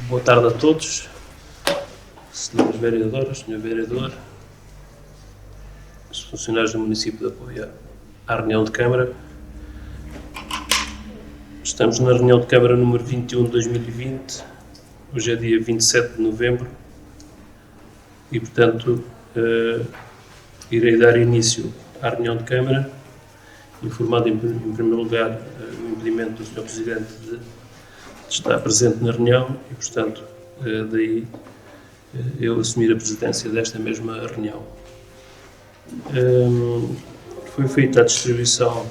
Boa tarde a todos, senhoras vereadoras, senhor vereador, os funcionários do município de apoio à reunião de Câmara. Estamos na reunião de Câmara número 21 de 2020, hoje é dia 27 de novembro e, portanto, irei dar início à reunião de Câmara, informando em primeiro lugar o impedimento do Sr. Presidente de estar presente na reunião e, portanto, daí eu assumir a presidência desta mesma reunião. Foi feita a distribuição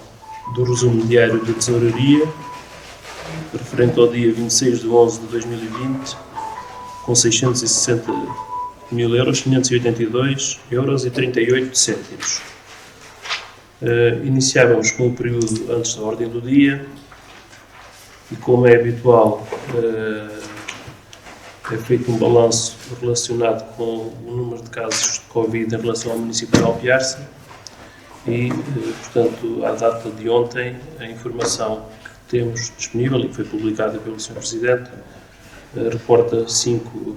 do resumo diário da Tesouraria, referente ao dia 26 de 11 de 2020, com 660.000 euros, 582,38 €. Iniciávamos com o período antes da ordem do dia e, como é habitual, é feito um balanço relacionado com o número de casos de Covid em relação ao município de Alpiarce e, portanto, à data de ontem, a informação que temos disponível e que foi publicada pelo Sr. Presidente reporta 5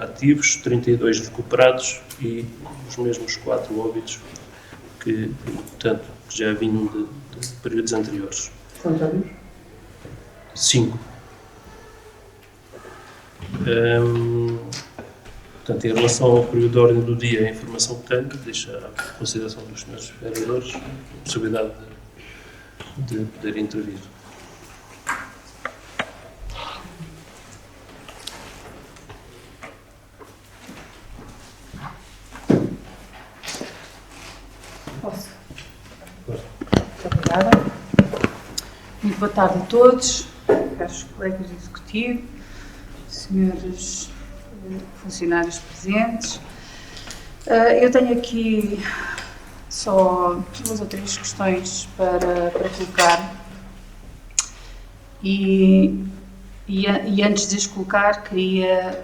ativos, 32 recuperados e os mesmos 4 óbitos que, portanto, já vinham de períodos anteriores. Quantos anos? 5. Portanto, em relação ao período de ordem do dia, a informação que tenho, deixo à consideração dos senhores vereadores a possibilidade de poder intervir. Posso? Muito obrigada. Muito boa tarde a todos, caros colegas do Executivo, senhores funcionários presentes. Eu tenho aqui só 2 ou 3 questões para colocar e antes de as colocar queria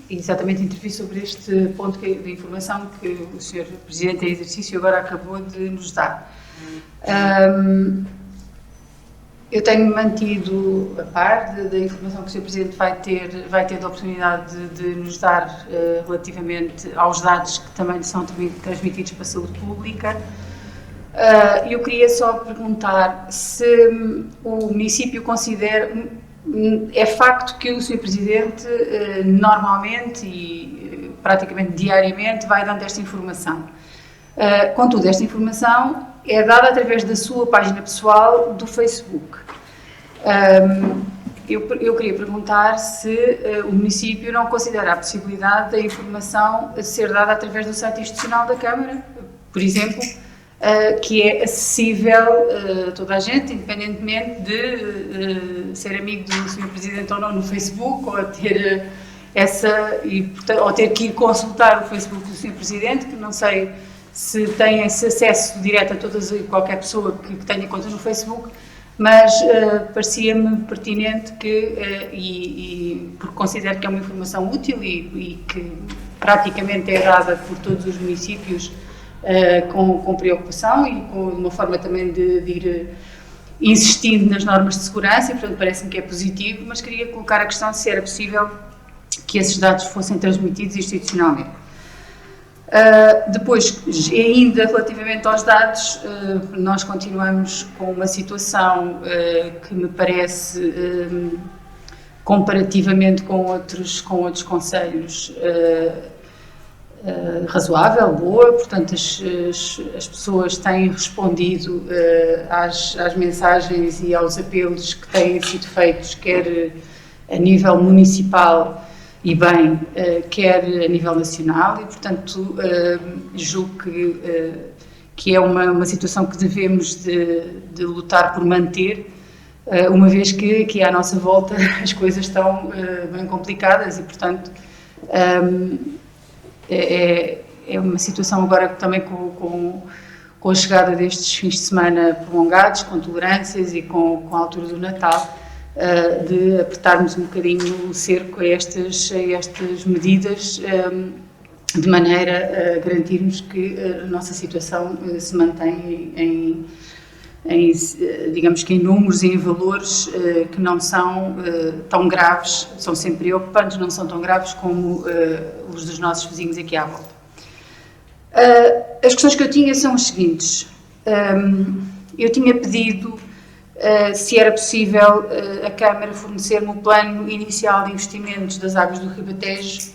exatamente intervir sobre este ponto de informação que o Sr. Presidente em exercício agora acabou de nos dar. Eu tenho mantido a par da informação que o Sr. Presidente vai ter a oportunidade de nos dar relativamente aos dados que também são transmitidos para a saúde pública. Eu queria só perguntar se o município considera, é facto que o Sr. Presidente normalmente e praticamente diariamente vai dando esta informação. Contudo, esta informação é dada através da sua página pessoal do Facebook. Eu queria perguntar se o município não considera a possibilidade da informação ser dada através do site institucional da Câmara, por exemplo, que é acessível a toda a gente, independentemente de ser amigo do Sr. Presidente ou não no Facebook, ou ter ou ter que ir consultar o Facebook do Sr. Presidente, que não sei se tem esse acesso direto a qualquer pessoa que tenha conta no Facebook, mas parecia-me pertinente porque considero que é uma informação útil e que praticamente é dada por todos os municípios com preocupação e de uma forma também de ir insistindo nas normas de segurança, e portanto parece-me que é positivo, mas queria colocar a questão de se era possível que esses dados fossem transmitidos institucionalmente. Depois, ainda relativamente aos dados, nós continuamos com uma situação que me parece, comparativamente com outros concelhos, razoável, boa. Portanto, as pessoas têm respondido às mensagens e aos apelos que têm sido feitos, quer a nível municipal e bem, quer a nível nacional, e portanto julgo que é uma situação que devemos de lutar por manter, uma vez que aqui à nossa volta as coisas estão bem complicadas e portanto é uma situação agora também com a chegada destes fins de semana prolongados, com tolerâncias e com a altura do Natal, de apertarmos um bocadinho o cerco a estas medidas, de maneira a garantirmos que a nossa situação se mantém digamos que em números e em valores que não são tão graves, são sempre preocupantes, não são tão graves como os dos nossos vizinhos aqui à volta. As questões que eu tinha são as seguintes. Eu tinha pedido se era possível a Câmara fornecer-me o plano inicial de investimentos das águas do Ribatejo.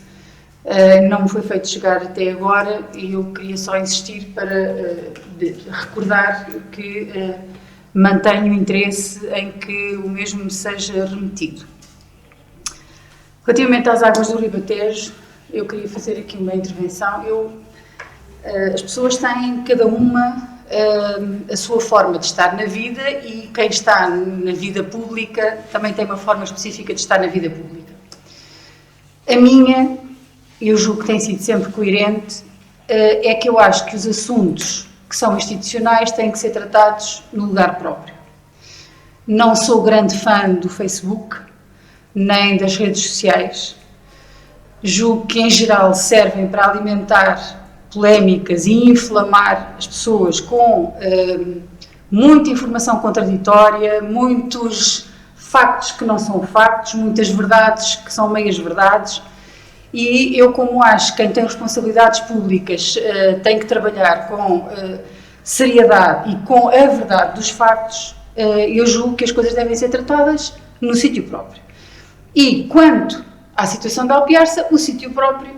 Não me foi feito chegar até agora e eu queria só insistir para recordar que mantenho interesse em que o mesmo me seja remetido. Relativamente às águas do Ribatejo, eu queria fazer aqui uma intervenção. As pessoas têm cada uma a sua forma de estar na vida e quem está na vida pública também tem uma forma específica de estar na vida pública. A minha, eu julgo que tem sido sempre coerente, é que eu acho que os assuntos que são institucionais têm que ser tratados no lugar próprio. Não sou grande fã do Facebook, nem das redes sociais. Julgo que, em geral, servem para alimentar polémicas e inflamar as pessoas com muita informação contraditória, muitos factos que não são factos, muitas verdades que são meias verdades. E eu, como acho que quem tem responsabilidades públicas tem que trabalhar com seriedade e com a verdade dos factos, eu julgo que as coisas devem ser tratadas no sítio próprio. E quanto à situação da Alpiarça, o sítio próprio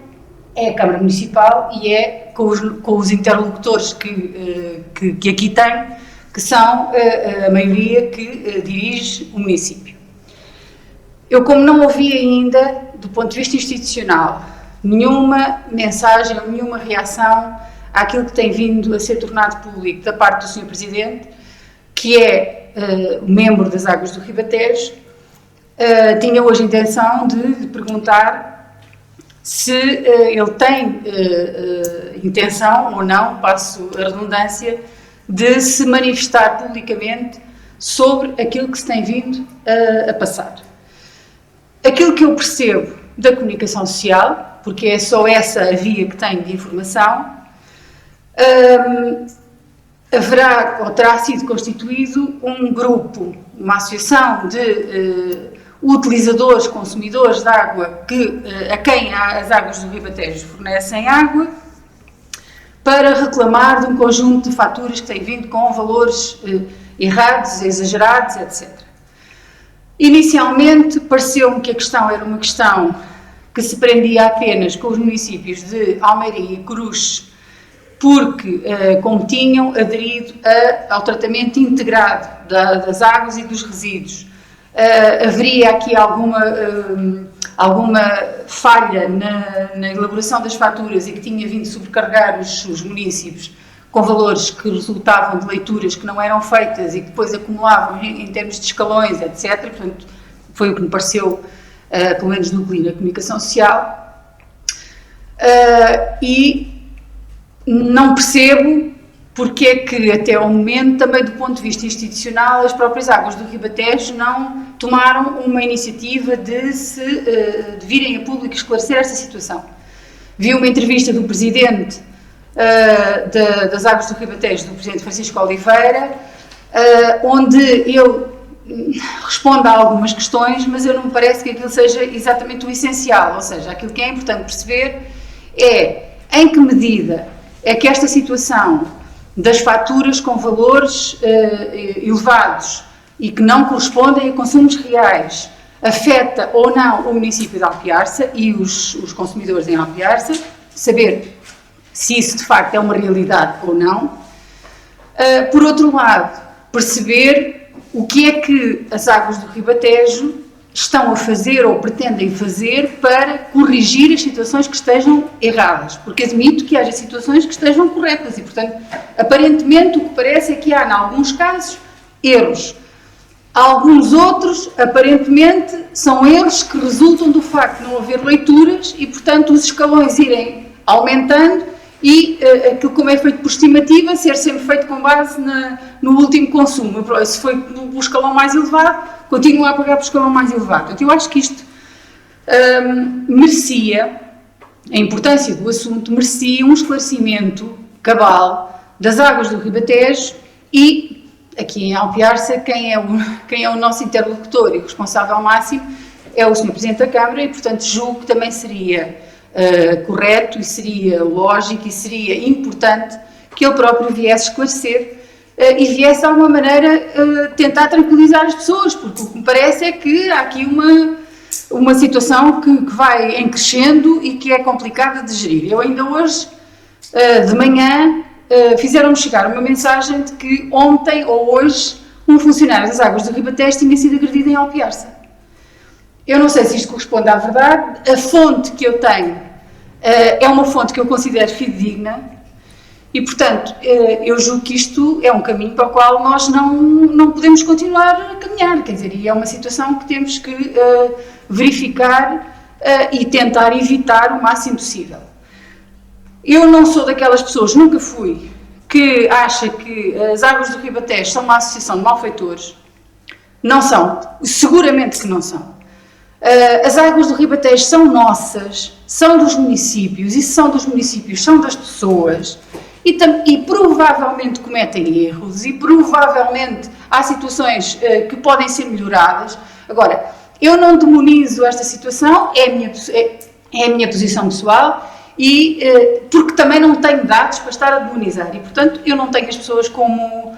é a Câmara Municipal e é com os interlocutores que aqui tenho, que são a maioria que dirige o município. Eu, como não ouvi ainda, do ponto de vista institucional, nenhuma mensagem ou nenhuma reação àquilo que tem vindo a ser tornado público da parte do Sr. Presidente, que é membro das Águas do Ribatejo, tinha hoje a intenção de lhe perguntar se ele tem intenção ou não, passo a redundância, de se manifestar publicamente sobre aquilo que se tem vindo a passar. Aquilo que eu percebo da comunicação social, porque é só essa a via que tenho de informação, haverá ou terá sido constituído um grupo, uma associação de utilizadores, consumidores de água a quem as águas do Ribatejo fornecem água, para reclamar de um conjunto de faturas que têm vindo com valores errados, exagerados, etc. Inicialmente, pareceu-me que a questão era uma questão que se prendia apenas com os municípios de Almeirim e Coruche, porque, como tinham aderido ao tratamento integrado das águas e dos resíduos, haveria aqui alguma falha na elaboração das faturas e que tinha vindo sobrecarregar os municípios com valores que resultavam de leituras que não eram feitas e que depois acumulavam em termos de escalões, etc. Portanto, foi o que me pareceu, pelo menos no CLI, na comunicação social. E não percebo porque é que, até ao momento, também do ponto de vista institucional, as próprias águas do Ribatejo não tomaram uma iniciativa de virem a público esclarecer esta situação. Vi uma entrevista do Presidente das Águas do Ribatejo, do Presidente Francisco Oliveira, onde ele responde a algumas questões, mas eu não me parece que aquilo seja exatamente o essencial, ou seja, aquilo que é importante perceber é em que medida é que esta situação das faturas com valores elevados e que não correspondem a consumos reais afeta ou não o município de Alpiarça e os consumidores em Alpiarça, saber se isso de facto é uma realidade ou não. Por outro lado, perceber o que é que as águas do Ribatejo estão a fazer ou pretendem fazer para corrigir as situações que estejam erradas, porque admito que haja situações que estejam corretas e, portanto, aparentemente o que parece é que há, em alguns casos, erros. Alguns outros, aparentemente, são erros que resultam do facto de não haver leituras e, portanto, os escalões irem aumentando e aquilo, como é feito por estimativa, ser sempre feito com base no último consumo. Se foi o escalão mais elevado, continua a pagar por escalão mais elevado. Portanto, eu acho que isto merecia, a importância do assunto, merecia um esclarecimento cabal das águas do Ribatejo e aqui em Alpiarça, quem é o nosso interlocutor e responsável máximo é o Sr. Presidente da Câmara e, portanto, julgo que também seria correto e seria lógico e seria importante que ele próprio viesse esclarecer e viesse de alguma maneira tentar tranquilizar as pessoas, porque o que me parece é que há aqui uma situação que vai em crescendo e que é complicada de gerir. Eu ainda hoje, de manhã, fizeram-me chegar uma mensagem de que ontem ou hoje um funcionário das Águas do Ribatejo tinha sido agredido em Alpiarça. Eu não sei se isto corresponde à verdade, a fonte que eu tenho é uma fonte que eu considero fidedigna e, portanto, eu julgo que isto é um caminho para o qual nós não podemos continuar a caminhar, quer dizer, e é uma situação que temos que verificar e tentar evitar o máximo possível. Eu não sou daquelas pessoas, nunca fui, que acha que as Águas do Ribatejo são uma associação de malfeitores. Não são, seguramente que não são. As Águas do Ribatejo são nossas, são dos municípios, e se são dos municípios, são das pessoas, e provavelmente cometem erros, e provavelmente há situações que podem ser melhoradas. Agora, eu não demonizo esta situação, é a minha posição pessoal, e porque também não tenho dados para estar a demonizar, e portanto eu não tenho as pessoas como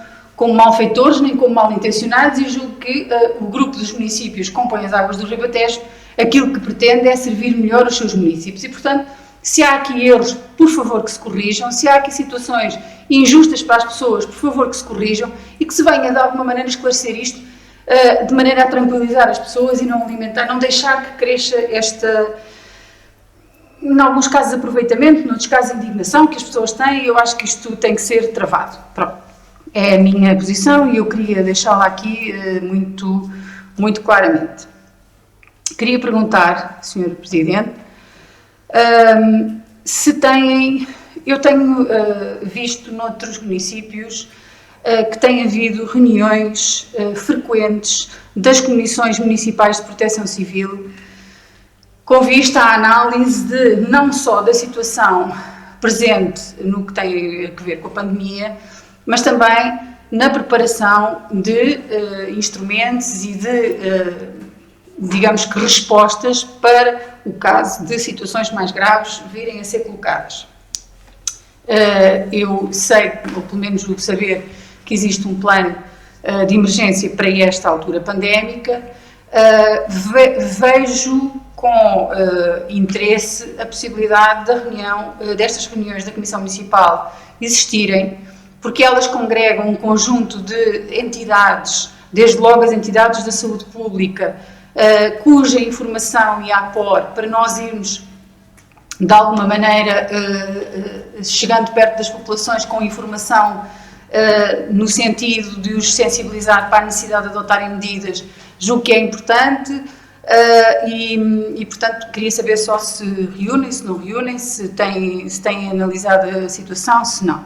malfeitores nem como mal-intencionados, e julgo que o grupo dos municípios que compõe as Águas do Ribatejo, aquilo que pretende é servir melhor os seus municípios, e portanto, se há aqui erros, por favor que se corrijam, se há aqui situações injustas para as pessoas, por favor que se corrijam, e que se venha de alguma maneira esclarecer isto, de maneira a tranquilizar as pessoas e não alimentar, não deixar que cresça esta, em alguns casos aproveitamento, noutros casos indignação que as pessoas têm. Eu acho que isto tem que ser travado. Pronto. É a minha posição e eu queria deixá-la aqui muito, muito claramente. Queria perguntar, Sr. Presidente, se têm... Eu tenho visto noutros municípios que tem havido reuniões frequentes das comissões municipais de proteção civil com vista à análise de, não só da situação presente no que tem a ver com a pandemia, mas também na preparação de instrumentos e de, digamos que, respostas para o caso de situações mais graves virem a ser colocadas. Eu sei, ou pelo menos vou saber, que existe um plano de emergência para esta altura pandémica. Vejo com interesse a possibilidade da destas reuniões da Comissão Municipal existirem, porque elas congregam um conjunto de entidades, desde logo as entidades da saúde pública, cuja informação e apoio para nós irmos, de alguma maneira, chegando perto das populações com informação no sentido de os sensibilizar para a necessidade de adotarem medidas, julgo que é importante. E, portanto, queria saber só se reúnem, se não reúnem, se têm analisado a situação, se não.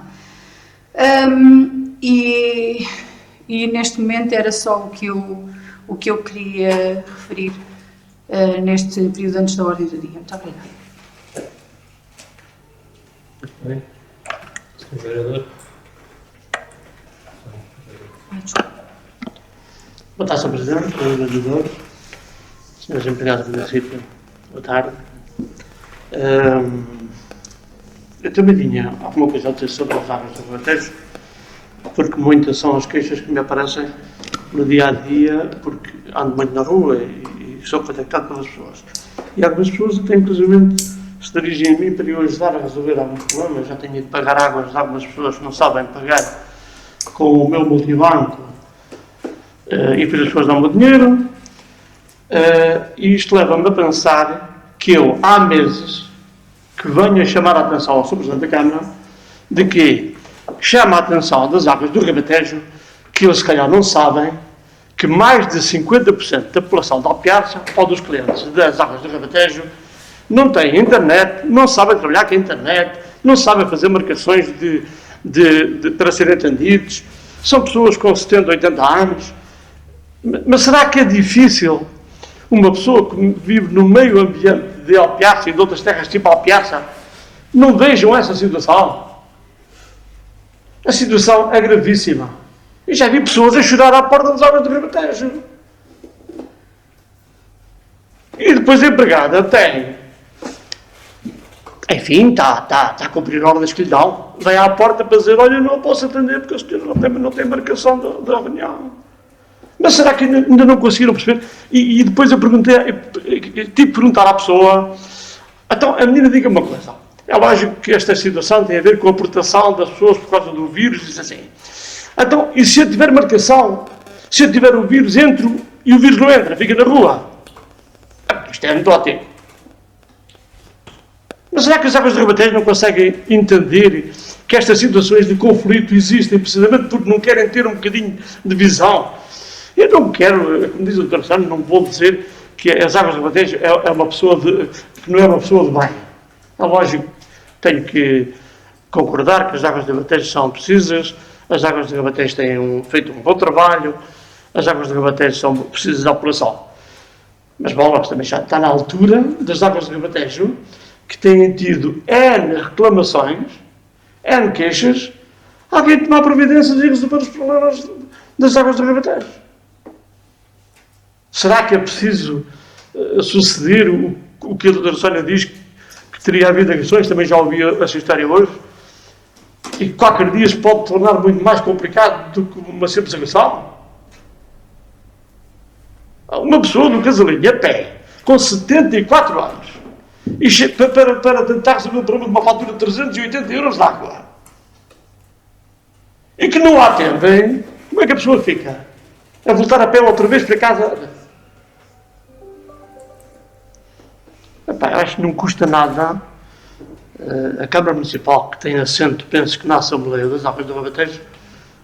E neste momento era só o que eu queria referir neste período antes da ordem do dia. Muito obrigada. Muito bem. Sr. Vereador. Boa tarde, Sr. Presidente, Sr. Vereador, Srs. Empregados do município, boa tarde. Eu também tinha alguma coisa a dizer sobre as águas do Ribatejo, porque muitas são as queixas que me aparecem no dia-a-dia, porque ando muito na rua e sou contactado pelas pessoas. E algumas pessoas até, inclusive, se dirigem a mim para eu ajudar a resolver alguns problemas. Já tenho ido pagar águas de algumas pessoas que não sabem pagar com o meu multibanco, e depois as pessoas dão-me o dinheiro. E isto leva-me a pensar que eu, há meses, que venho a chamar a atenção ao Sr. Presidente da Câmara de que chama a atenção das águas do Ribatejo, que eles se calhar não sabem que mais de 50% da população de Alpiarça ou dos clientes das águas do Ribatejo não têm internet, não sabem trabalhar com a internet, não sabem fazer marcações para serem atendidos, são pessoas com 70, 80 anos. Mas será que é difícil uma pessoa que vive no meio ambiente de Alpiarça e de outras terras tipo Alpiarça não vejam essa situação? A situação é gravíssima. E já vi pessoas a chorar à porta das águas do Ribatejo. E depois a empregada tem, enfim, está a cumprir ordens que lhe dão, vem à porta para dizer, olha, não posso atender porque a senhora não tem marcação da reunião. Mas será que ainda não conseguiram perceber? E depois eu perguntei, tive que perguntar à pessoa, então a menina diga uma coisa, é lógico que esta situação tem a ver com a proteção das pessoas por causa do vírus, diz assim, então, e se eu tiver marcação, se eu tiver o vírus, entro e o vírus não entra, fica na rua? Isto é anedótico. Mas será que as águas de Ribatejo não conseguem entender que estas situações de conflito existem precisamente porque não querem ter um bocadinho de visão? Eu não quero, como diz o Dr. Sano, não vou dizer que as águas de Ribatejo é uma pessoa que não é uma pessoa de bem. É lógico, tenho que concordar que as águas de Ribatejo são precisas, as águas de Ribatejo têm feito um bom trabalho, as águas de Ribatejo são precisas da população. Mas, bom, também já está na altura das águas de Ribatejo, que têm tido N reclamações, N queixas, alguém tomar providências e resolver os problemas das águas de Ribatejo. Será que é preciso suceder o que a doutora Sónia diz, que teria havido agressões? Também já ouvi essa história hoje. E que qualquer dia se pode tornar muito mais complicado do que uma simples agressão? Uma pessoa no Casalinho, a pé, com 74 anos, e para tentar resolver o problema de uma fatura de 380 euros de água, e que não a atendem, como é que a pessoa fica? A voltar a pé outra vez para casa? Epá, eu acho que não custa nada a Câmara Municipal, que tem assento, penso que na Assembleia das Águas do Ribatejo,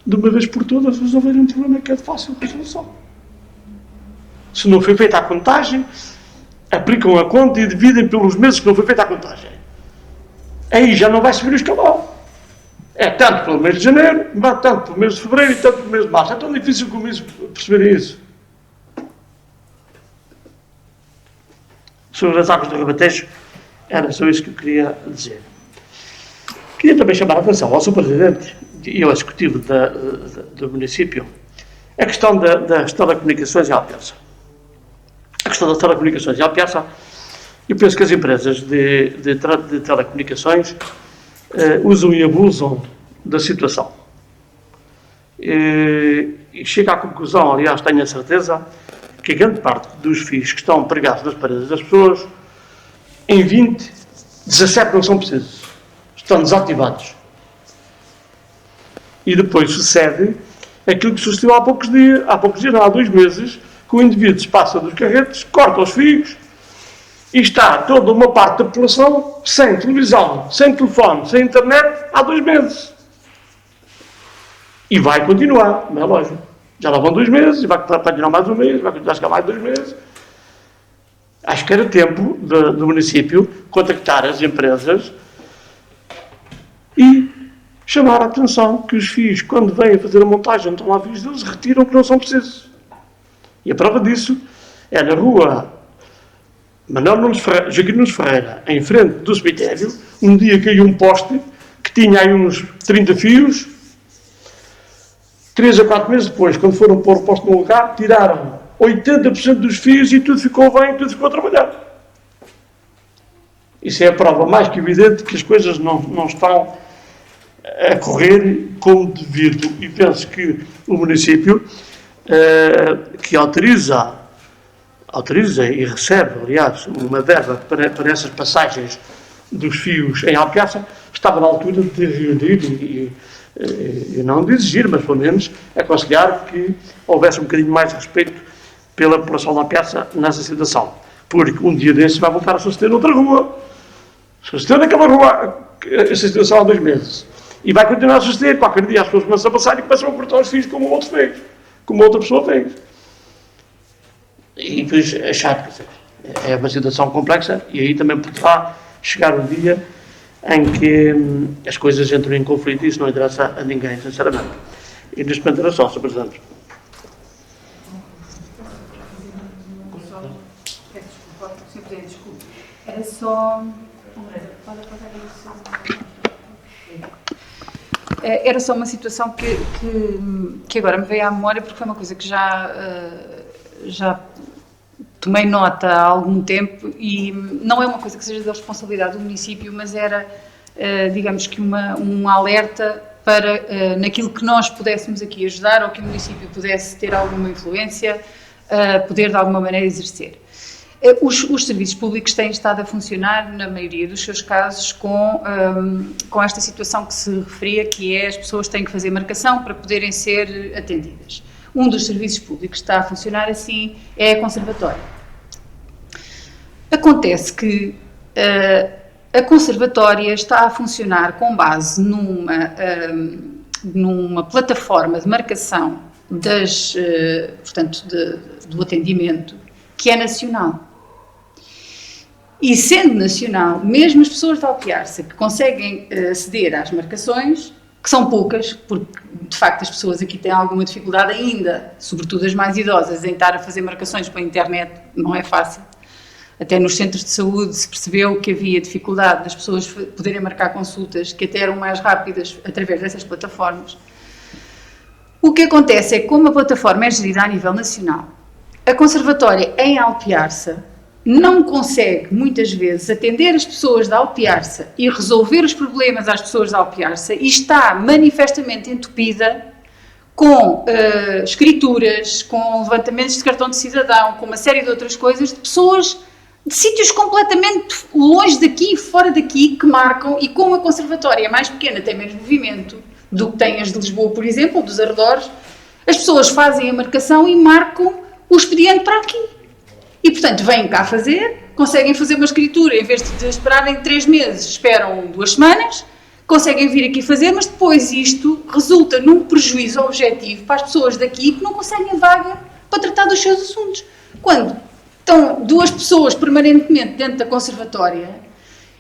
de uma vez por todas resolver um problema que é de fácil resolução. Se não foi feita a contagem, aplicam a conta e dividem pelos meses que não foi feita a contagem. Aí já não vai subir o escalão. É tanto pelo mês de janeiro, tanto pelo mês de fevereiro e tanto pelo mês de março. É tão difícil como isso perceberem isso. Sobre as águas do Ribatejo, era só isso que eu queria dizer. Queria também chamar a atenção ao Sr. Presidente e ao Executivo do município a questão das telecomunicações e Alpiaça. A questão das telecomunicações e Alpiaça, eu penso que as empresas de telecomunicações usam e abusam da situação. E chego à conclusão, aliás, tenho a certeza, que a grande parte dos fios que estão pregados nas paredes das pessoas, em 20, 17 não são precisos. Estão desativados. E depois sucede aquilo que sucedeu há poucos dias, não, há 2 meses, que o indivíduo se passa dos carretes, corta os fios e está toda uma parte da população sem televisão, sem telefone, sem internet há 2 meses. E vai continuar, não é lógico. Já lá vão 2 meses, e vai continuar mais 1 mês, vai continuar a chegar mais 2 meses. Acho que era tempo do município contactar as empresas e chamar a atenção que os fios, quando vêm a fazer a montagem, estão lá fios deles, retiram que não são precisos. E a prova disso é na rua Joaquim Nunes Ferreira, em frente do cemitério, um dia caiu um poste que tinha aí uns 30 fios. 3 a 4 meses depois, quando foram pôr o poste no lugar, tiraram 80% dos fios e tudo ficou bem, tudo ficou a trabalhar. Isso é a prova mais que evidente que as coisas não estão a correr como devido. E penso que o município, que autoriza e recebe, aliás, uma verba para essas passagens dos fios em Alpiaça, estava na altura de reunir e não de exigir, mas pelo menos aconselhar que houvesse um bocadinho mais de respeito pela população da Alpiaça nessa situação. Porque um dia desses vai voltar a suceder noutra rua. Sucedeu naquela rua essa situação há 2 meses. E vai continuar a suceder. Qualquer dia as pessoas começam a passar e começam a cortar os fios como o outro fez. Como outra pessoa fez. E depois é chato. É uma situação complexa e aí também poderá chegar um dia em que as coisas entram em conflito e isso não interessa a ninguém, sinceramente. E neste momento era só, Sr. Presidente. Peço desculpa, Sr. Presidente, desculpe. Era só... Pode apagar isso. Era só uma situação que agora me veio à memória, porque foi uma coisa que já tomei nota há algum tempo, e não é uma coisa que seja da responsabilidade do município, mas era, digamos que um alerta para, naquilo que nós pudéssemos aqui ajudar, ou que o município pudesse ter alguma influência, poder de alguma maneira exercer. Os serviços públicos têm estado a funcionar, na maioria dos seus casos, com esta situação que se referia, que é as pessoas têm que fazer marcação para poderem ser atendidas. Um dos serviços públicos que está a funcionar assim é a conservatória. Acontece que a conservatória está a funcionar com base numa plataforma de marcação do atendimento, que é nacional. E sendo nacional, mesmo as pessoas de Alpiarça que conseguem aceder às marcações, que são poucas, porque de facto as pessoas aqui têm alguma dificuldade ainda, sobretudo as mais idosas, em estar a fazer marcações pela internet, não é fácil. Até nos centros de saúde se percebeu que havia dificuldade das pessoas poderem marcar consultas, que até eram mais rápidas através dessas plataformas. O que acontece é que, como a plataforma é gerida a nível nacional, a conservatória em Alpiarça não consegue, muitas vezes, atender as pessoas de Alpiarça e resolver os problemas às pessoas de Alpiarça, e está manifestamente entupida com escrituras, com levantamentos de cartão de cidadão, com uma série de outras coisas, de pessoas de sítios completamente longe daqui, fora daqui, que marcam, e como a conservatória é mais pequena, tem menos movimento do que tem as de Lisboa, por exemplo, ou dos arredores, as pessoas fazem a marcação e marcam o expediente para aqui. E, portanto, vêm cá fazer, conseguem fazer uma escritura, em vez de esperarem 3 meses, esperam 2 semanas, conseguem vir aqui fazer, mas depois isto resulta num prejuízo objetivo para as pessoas daqui que não conseguem vaga para tratar dos seus assuntos. Quando estão 2 pessoas permanentemente dentro da conservatória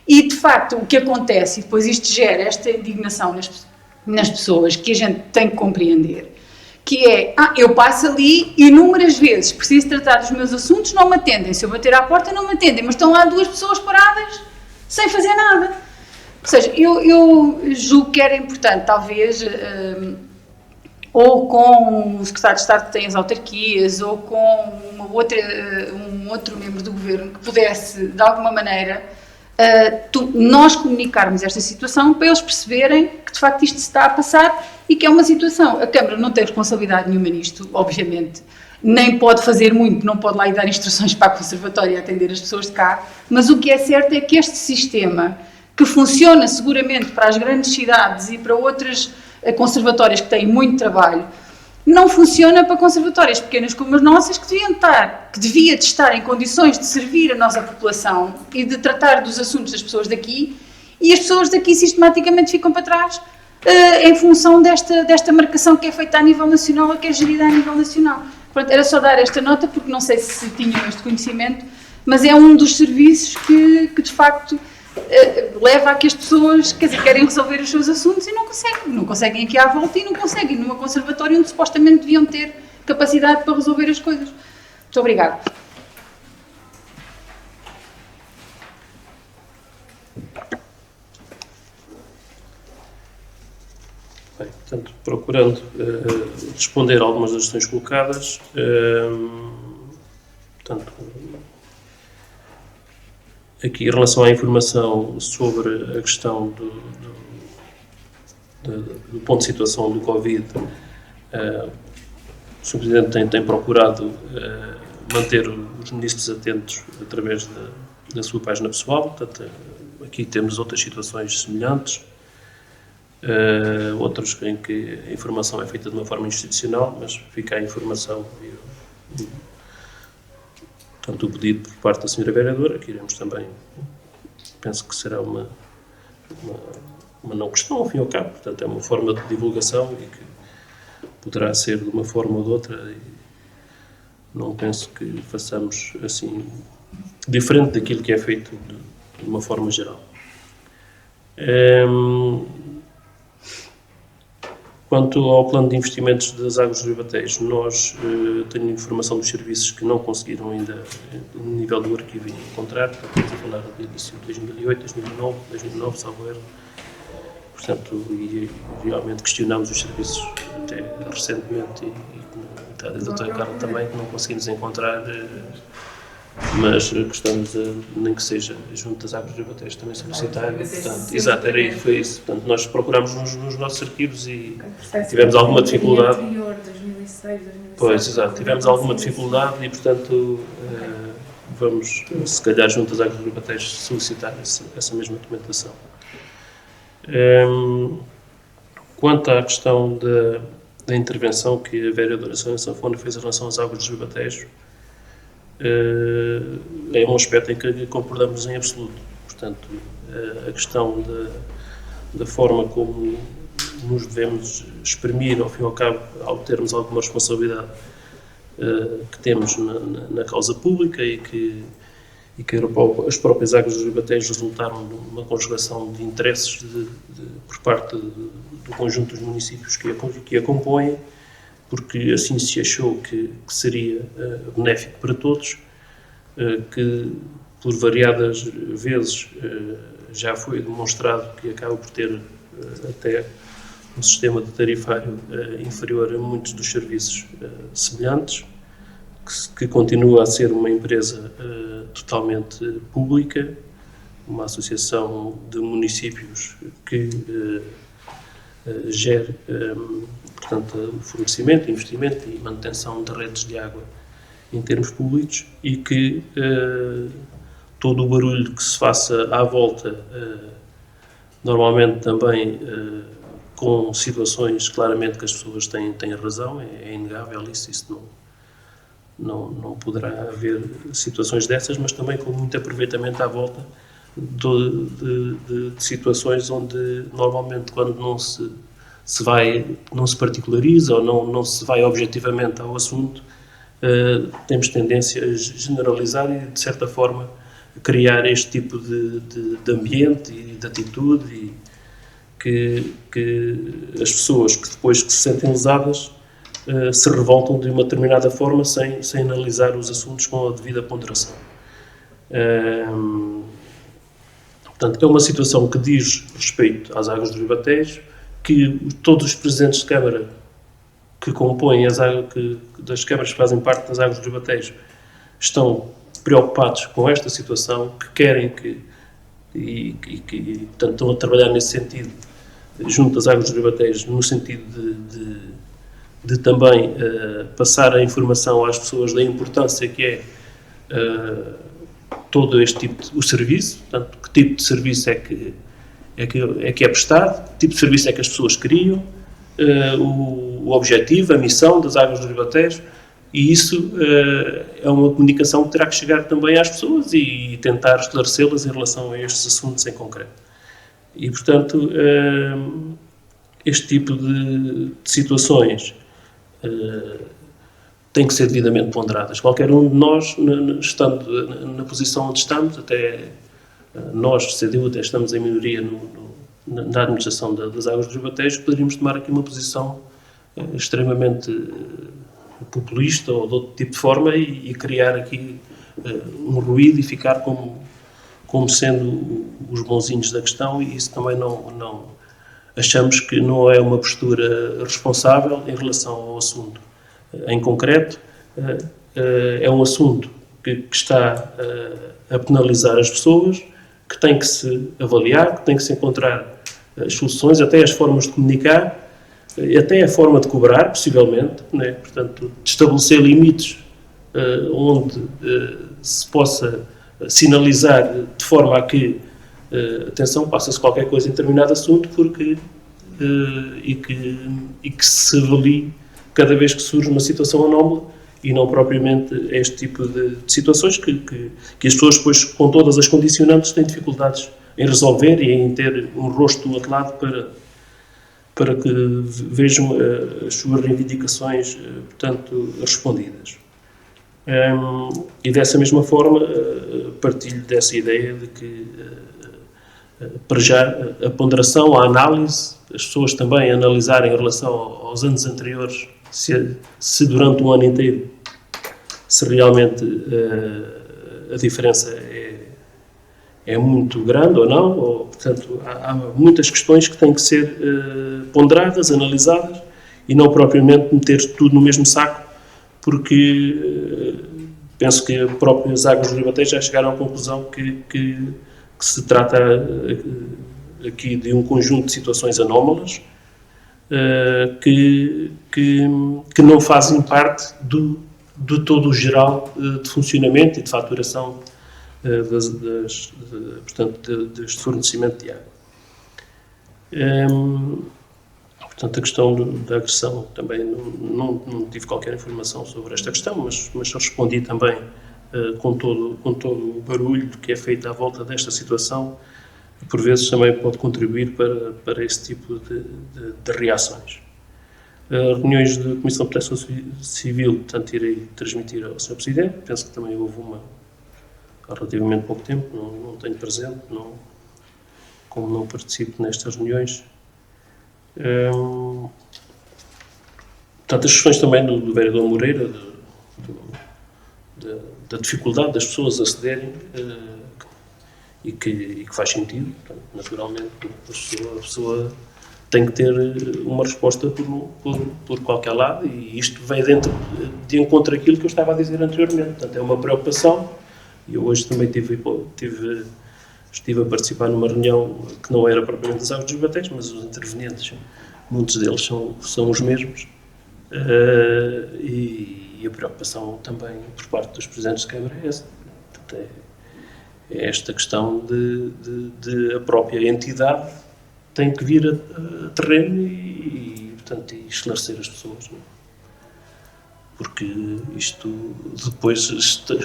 e, de facto, o que acontece, e depois isto gera esta indignação nas pessoas, que a gente tem que compreender, que é, eu passo ali inúmeras vezes, preciso tratar dos meus assuntos, não me atendem. Se eu bater à porta, não me atendem, mas estão lá 2 pessoas paradas, sem fazer nada. Ou seja, eu julgo que era importante, talvez, ou com o secretário de Estado que tem as autarquias, ou com um outro membro do governo que pudesse, de alguma maneira, nós comunicarmos esta situação para eles perceberem que, de facto, isto se está a passar e que é uma situação. A Câmara não tem responsabilidade nenhuma nisto, obviamente, nem pode fazer muito, não pode lá ir dar instruções para a conservatória atender as pessoas de cá, mas o que é certo é que este sistema, que funciona seguramente para as grandes cidades e para outras conservatórias que têm muito trabalho, não funciona para conservatórias pequenas como as nossas, que devia de estar em condições de servir a nossa população e de tratar dos assuntos das pessoas daqui, e as pessoas daqui sistematicamente ficam para trás em função desta marcação que é feita a nível nacional ou que é gerida a nível nacional. Portanto, era só dar esta nota, porque não sei se tinham este conhecimento, mas é um dos serviços que de facto leva a que as pessoas, querem resolver os seus assuntos e não conseguem aqui à volta, e não conseguem numa conservatória onde supostamente deviam ter capacidade para resolver as coisas. Muito obrigada. Bem, portanto, procurando responder a algumas das questões colocadas, portanto, aqui, em relação à informação sobre a questão do ponto de situação do Covid, o Sr. Presidente tem procurado manter os ministros atentos através da sua página pessoal. Portanto, aqui temos outras situações semelhantes, outros em que a informação é feita de uma forma institucional, mas fica a informação, portanto, o pedido por parte da Sra. Vereadora, que iremos também, penso que será uma não questão, ao fim e ao cabo, portanto, é uma forma de divulgação e que poderá ser de uma forma ou de outra, e não penso que façamos assim, diferente daquilo que é feito de uma forma geral. Quanto ao plano de investimentos das Águas do Ribatejo, nós tenho informação dos serviços que não conseguiram ainda, no nível do arquivo, encontrar. Estamos a falar do início de 2008, 2009, salvo erro. portanto, e realmente questionamos os serviços até recentemente e a doutora Carla também, que não conseguimos encontrar, mas gostamos, nem que seja junto das Águas dos Ribatejos, também solicitar. Portanto, exato, era isso, foi isso. Portanto, nós procuramos nos nossos arquivos e tivemos alguma dificuldade. Anterior, 2006, 2007. Pois, exato, tivemos alguma dificuldade e, portanto, vamos, se calhar, junto às Águas dos Ribatejos, solicitar essa mesma documentação. Quanto à questão da intervenção que a vereadora Sónia Sanfona fez em relação às Águas dos Ribatejos, é um aspecto em que concordamos em absoluto. Portanto, a questão da forma como nos devemos exprimir, ao fim e ao cabo, ao termos alguma responsabilidade que temos na causa pública e que as próprias Águas dos Ribatejos resultaram de uma conjugação de interesses por parte do conjunto dos municípios que a compõem, porque assim se achou que seria benéfico para todos, que por variadas vezes já foi demonstrado que acaba por ter até um sistema de tarifário inferior a muitos dos serviços semelhantes, que continua a ser uma empresa totalmente pública, uma associação de municípios que gere, portanto, o fornecimento, investimento e manutenção de redes de água em termos públicos e que todo o barulho que se faça à volta, normalmente também com situações claramente que as pessoas têm razão, é inegável isso não poderá haver situações dessas, mas também com muito aproveitamento à volta de situações onde normalmente quando não se particulariza ou não se vai objetivamente ao assunto, temos tendência a generalizar e de certa forma criar este tipo de ambiente e de atitude e que as pessoas que depois que se sentem lesadas se revoltam de uma determinada forma sem analisar os assuntos com a devida ponderação. Portanto, é uma situação que diz respeito às Águas dos Ribatejos, que todos os presidentes de Câmara que compõem das câmaras que fazem parte das Águas dos Ribatejos estão preocupados com esta situação, que querem e portanto, estão a trabalhar nesse sentido, junto às Águas dos Ribatejos, no sentido de também passar a informação às pessoas da importância que é todo este tipo de serviço, portanto, que tipo de serviço é que é prestado, que tipo de serviço é que as pessoas queriam, o objetivo, a missão das Águas dos Ribatejos, e isso é uma comunicação que terá que chegar também às pessoas e tentar esclarecê-las em relação a estes assuntos em concreto. E, portanto, este tipo de situações têm que ser devidamente ponderadas. Qualquer um de nós, estando na posição onde estamos, até nós, CDU, até estamos em minoria na administração das Águas dos Ribatejos, poderíamos tomar aqui uma posição extremamente populista ou de outro tipo de forma e criar aqui um ruído e ficar como sendo os bonzinhos da questão, e isso também não achamos que não é uma postura responsável em relação ao assunto. Em concreto, é um assunto que está a penalizar as pessoas, que tem que se avaliar, que tem que se encontrar as soluções, até as formas de comunicar, até a forma de cobrar, possivelmente, né? Portanto, de estabelecer limites onde se possa sinalizar de forma a que, atenção, passa-se qualquer coisa em determinado assunto, porque e que se avalie cada vez que surge uma situação anómala e não propriamente este tipo de situações que as pessoas depois, com todas as condicionantes, têm dificuldades em resolver e em ter um rosto do outro lado para que vejam as suas reivindicações, portanto, respondidas. E dessa mesma forma, partilho dessa ideia de que, para já, a ponderação, a análise, as pessoas também analisarem em relação aos anos anteriores, se durante um ano inteiro, se realmente a diferença é muito grande ou não, ou, portanto, há muitas questões que têm que ser ponderadas, analisadas, e não propriamente meter tudo no mesmo saco, porque penso que as próprias águas do Ribatejo já chegaram à conclusão que se trata aqui de um conjunto de situações anómalas que não fazem parte do todo o geral de funcionamento e de faturação portanto, deste fornecimento de água. Portanto, a questão da agressão também não tive qualquer informação sobre esta questão, mas respondi também com todo o barulho que é feito à volta desta situação, e por vezes também pode contribuir para esse tipo de reações. Reuniões de Comissão de Proteção Civil, portanto, irei transmitir ao Sr. Presidente. Penso que também houve uma há relativamente pouco tempo, não tenho presente, como não participo nestas reuniões. Portanto, as questões também do vereador Moreira, da dificuldade das pessoas acederem, e que faz sentido. Portanto, naturalmente, a pessoa tem que ter uma resposta por qualquer lado, e isto vem de encontro àquilo que eu estava a dizer anteriormente. Portanto, é uma preocupação, e eu hoje também estive a participar numa reunião que não era propriamente das águas dos Ribatejos, mas os intervenientes, muitos deles são os mesmos, e a preocupação também por parte dos presidentes de Câmara é essa. Portanto, é esta questão de a própria entidade tem que vir a terreno e esclarecer as pessoas, não é? Porque isto depois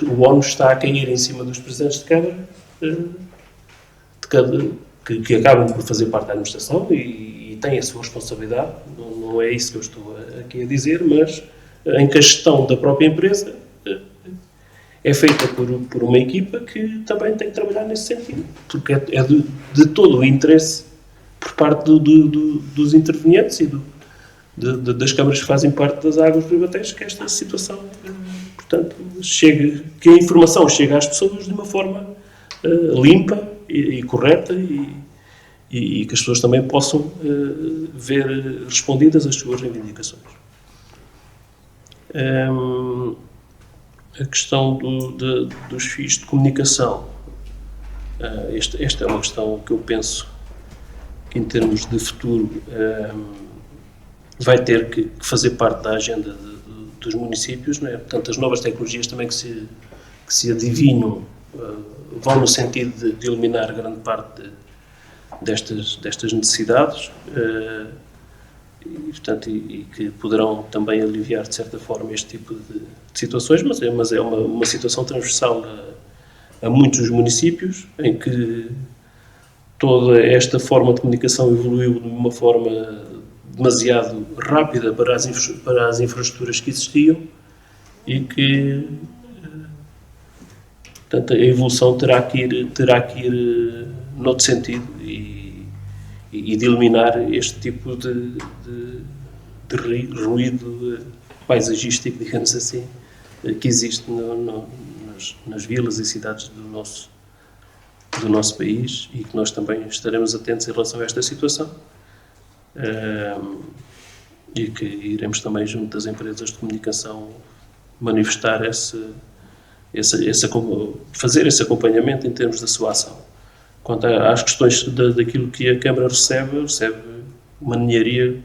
o ónus está a cair em cima dos presidentes de Câmara, que acabam por fazer parte da administração e têm a sua responsabilidade. Não é isso que eu estou aqui a dizer, mas em que a gestão da própria empresa é feita por uma equipa que também tem que trabalhar nesse sentido, porque é de todo o interesse por parte dos intervenientes e das câmaras que fazem parte das águas do Ribatejo que esta situação, portanto, que a informação chegue às pessoas de uma forma limpa e correta e que as pessoas também possam ver respondidas as suas reivindicações. A questão dos fios de comunicação, esta é uma questão que eu penso que, em termos de futuro, vai ter que fazer parte da agenda dos municípios, não é? Portanto, as novas tecnologias também que se adivinham vão no sentido de eliminar grande parte destas necessidades, e que poderão também aliviar, de certa forma, este tipo de situações, mas é uma situação transversal a muitos dos municípios, em que toda esta forma de comunicação evoluiu de uma forma demasiado rápida para as infraestruturas que existiam e que, portanto, a evolução terá que ir noutro sentido e de eliminar este tipo de ruído paisagístico, digamos assim, que existe nas vilas e cidades do nosso país, e que nós também estaremos atentos em relação a esta situação, e que iremos também, junto das empresas de comunicação, manifestar fazer esse acompanhamento em termos da sua ação. Quanto às questões daquilo que a Câmara recebe uma ninharia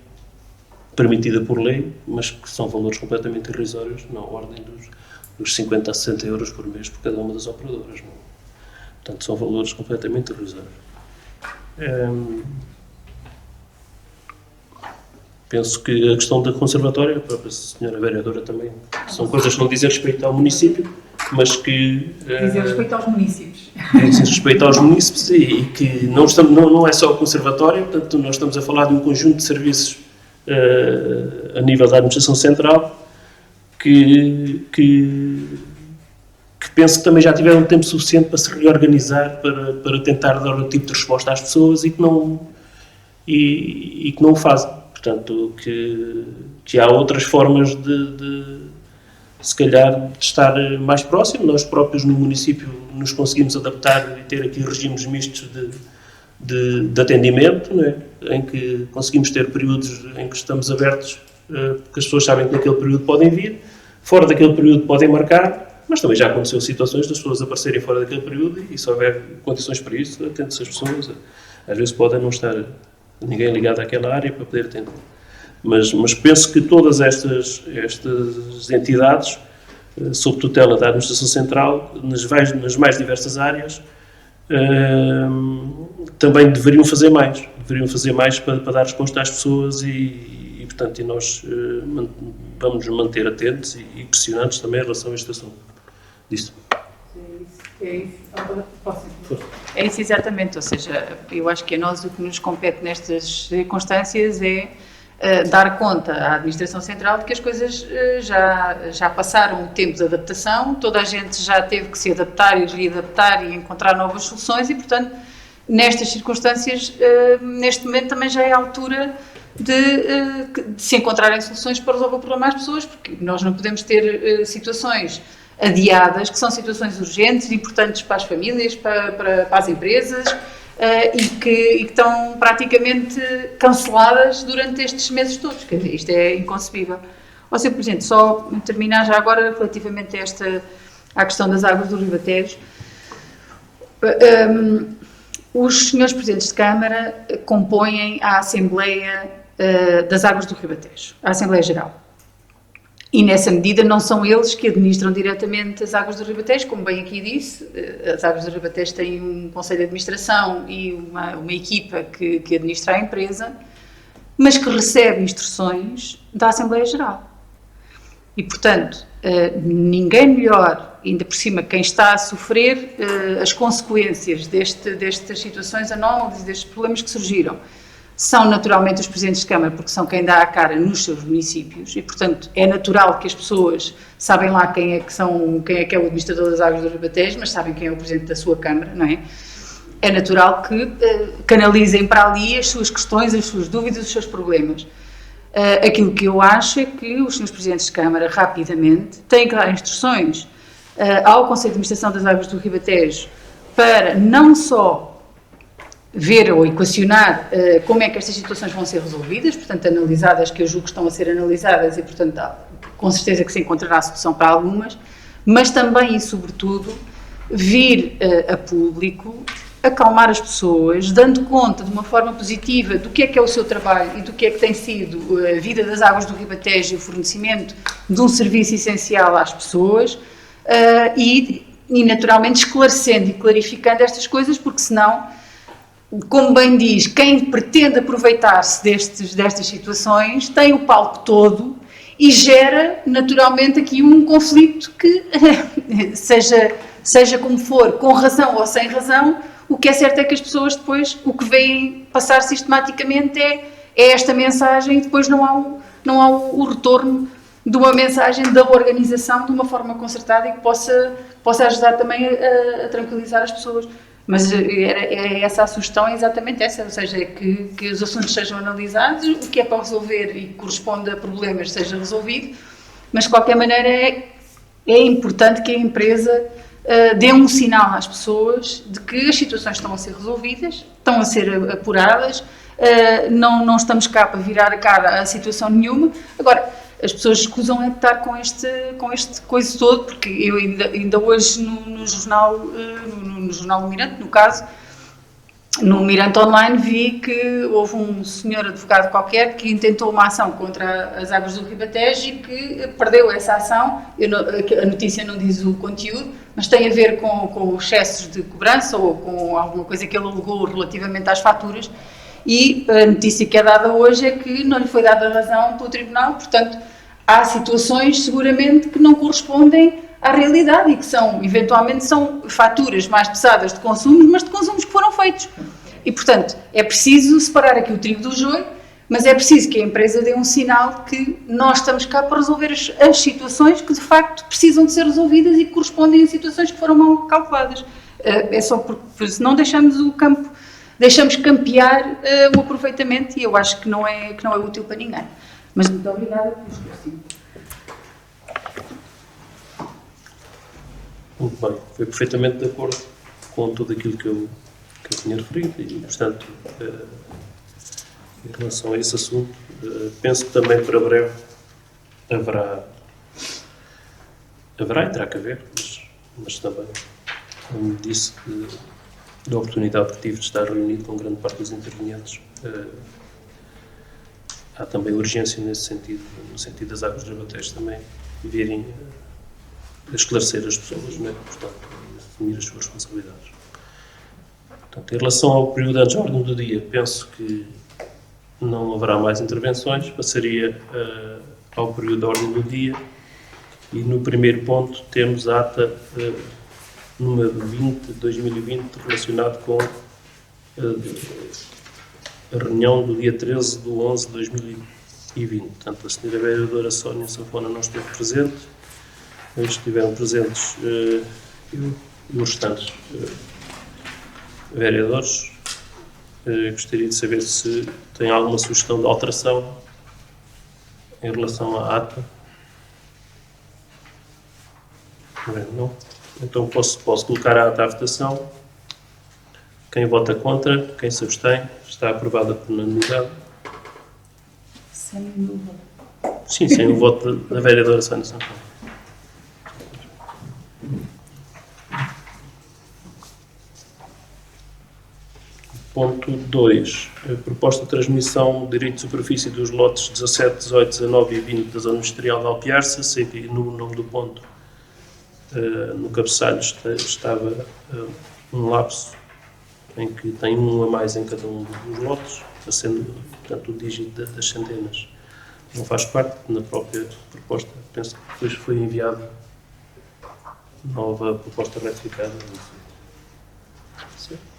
permitida por lei, mas que são valores completamente irrisórios, na ordem dos 50 a 60 euros por mês por cada uma das operadoras. Não? Portanto, são valores completamente irrisórios. Penso que a questão da conservatória, a própria senhora vereadora também, são coisas que não dizem respeito ao município, mas que... Dizem respeito aos municípios. Dizem respeito aos municípios e que não é só o conservatório, portanto, nós estamos a falar de um conjunto de serviços a nível da administração central que penso que também já tiveram tempo suficiente para se reorganizar, para tentar dar um tipo de resposta às pessoas e que não o fazem. Portanto, que há outras formas de se calhar estar mais próximo. Nós próprios no município nos conseguimos adaptar e ter aqui regimes mistos de atendimento, não é? Em que conseguimos ter períodos em que estamos abertos, porque as pessoas sabem que naquele período podem vir, fora daquele período podem marcar, mas também já aconteceu situações das pessoas aparecerem fora daquele período e se houver condições para isso, atende-se as pessoas. Às vezes podem não estar ninguém ligado àquela área para poder atender. Mas penso que todas estas entidades, sob tutela da Administração Central, nas mais diversas áreas, também deveriam fazer mais para dar resposta às pessoas e portanto, nós vamos nos manter atentos e pressionantes também em relação a este assunto. Disto. É isso exatamente, ou seja, eu acho que a nós o que nos compete nestas circunstâncias é dar conta à Administração Central de que as coisas já passaram o tempo de adaptação, toda a gente já teve que se adaptar e readaptar e encontrar novas soluções e, portanto, nestas circunstâncias, neste momento também já é a altura de se encontrarem soluções para resolver o problema às pessoas, porque nós não podemos ter situações adiadas, que são situações urgentes, importantes para as famílias, para as empresas, e que estão praticamente canceladas durante estes meses todos. Quer dizer, isto é inconcebível. Ó, Sr. Presidente, só terminar já agora relativamente à questão das águas do Ribatejo. Os senhores Presidentes de Câmara compõem a Assembleia das Águas do Ribatejo, a Assembleia Geral. E nessa medida não são eles que administram diretamente as águas do Ribatejo, como bem aqui disse, as águas do Ribatejo têm um conselho de administração e uma equipa que administra a empresa, mas que recebe instruções da Assembleia Geral. E, portanto, ninguém melhor, ainda por cima quem está a sofrer as consequências destas situações anómalas, destes problemas que surgiram, são naturalmente os Presidentes de Câmara, porque são quem dá a cara nos seus municípios e, portanto, é natural que as pessoas sabem lá quem é que é o administrador das águas do Ribatejo, mas sabem quem é o Presidente da sua Câmara, não é? É natural que canalizem para ali as suas questões, as suas dúvidas, os seus problemas. Aquilo que eu acho é que os senhores Presidentes de Câmara, rapidamente, têm que dar instruções ao Conselho de Administração das Águas do Ribatejo para não só ver ou equacionar como é que estas situações vão ser resolvidas, portanto, analisadas, que eu julgo que estão a ser analisadas e, portanto, com certeza que se encontrará solução para algumas, mas também e, sobretudo, vir a público, acalmar as pessoas, dando conta de uma forma positiva do que é o seu trabalho e do que é que tem sido a vida das águas do Ribatejo e o fornecimento de um serviço essencial às pessoas e naturalmente, esclarecendo e clarificando estas coisas, porque senão, como bem diz, quem pretende aproveitar-se destas situações tem o palco todo e gera, naturalmente, aqui um conflito que, seja como for, com razão ou sem razão, o que é certo é que as pessoas depois, o que veem passar sistematicamente é esta mensagem e depois não há o retorno de uma mensagem da organização de uma forma concertada e que possa ajudar também a tranquilizar as pessoas. Mas essa a sugestão é exatamente essa, ou seja, é que os assuntos sejam analisados, o que é para resolver e corresponde a problemas seja resolvido, mas de qualquer maneira é importante que a empresa dê um sinal às pessoas de que as situações estão a ser resolvidas, estão a ser apuradas, não estamos cá para virar a cara a situação nenhuma. Agora, as pessoas escusam de estar com este coisa todo, porque eu ainda hoje no jornal do Mirante, no caso, no Mirante Online, vi que houve um senhor advogado qualquer que intentou uma ação contra as águas do Ribatejo e que perdeu essa ação. A notícia não diz o conteúdo, mas tem a ver com excessos de cobrança ou com alguma coisa que ele alegou relativamente às faturas. E a notícia que é dada hoje é que não lhe foi dada razão pelo Tribunal, portanto, há situações seguramente que não correspondem à realidade e que eventualmente são faturas mais pesadas de consumos, mas de consumos que foram feitos. E, portanto, é preciso separar aqui o trigo do joio, mas é preciso que a empresa dê um sinal que nós estamos cá para resolver as situações que, de facto, precisam de ser resolvidas e que correspondem a situações que foram mal calculadas. É só porque senão deixamos o campo, deixamos campear o aproveitamento e eu acho que não é útil para ninguém. Mas muito obrigada por esclarecer. Muito bem, foi perfeitamente de acordo com tudo aquilo que eu tinha referido e, portanto, em relação a esse assunto, penso que também para breve haverá e terá que haver, mas também, como disse, da oportunidade que tive de estar reunido com grande parte dos intervenientes, há também urgência nesse sentido, no sentido das águas dos bateiros também virem a esclarecer as pessoas, não é? Portanto, assumir as suas responsabilidades. Portanto, em relação ao período antes da ordem do dia, penso que não haverá mais intervenções, passaria ao período da ordem do dia e no primeiro ponto temos a ata número 20 de 2020 relacionado com a reunião do dia 13 de 11 de 2020. Portanto, a senhora vereadora Sónia Sanfona não esteve presente, estiveram presentes os restantes vereadores. Gostaria de saber se tem alguma sugestão de alteração em relação à ata. Não? Então posso colocar a ata à votação. Quem vota contra, quem se abstém, está aprovada por unanimidade. Sem dúvida. Sim, sem o voto da vereadora Sónia Sanfona. Ponto 2. Proposta de transmissão de direito de superfície dos lotes 17, 18, 19 e 20 da Zona Industrial de Alpiarça. Sei que no nome do ponto, no cabeçalho, estava um lapso em que tem um a mais em cada um dos lotes, sendo, portanto, o dígito das centenas. Não faz parte na própria proposta. Penso que depois foi enviada nova proposta retificada.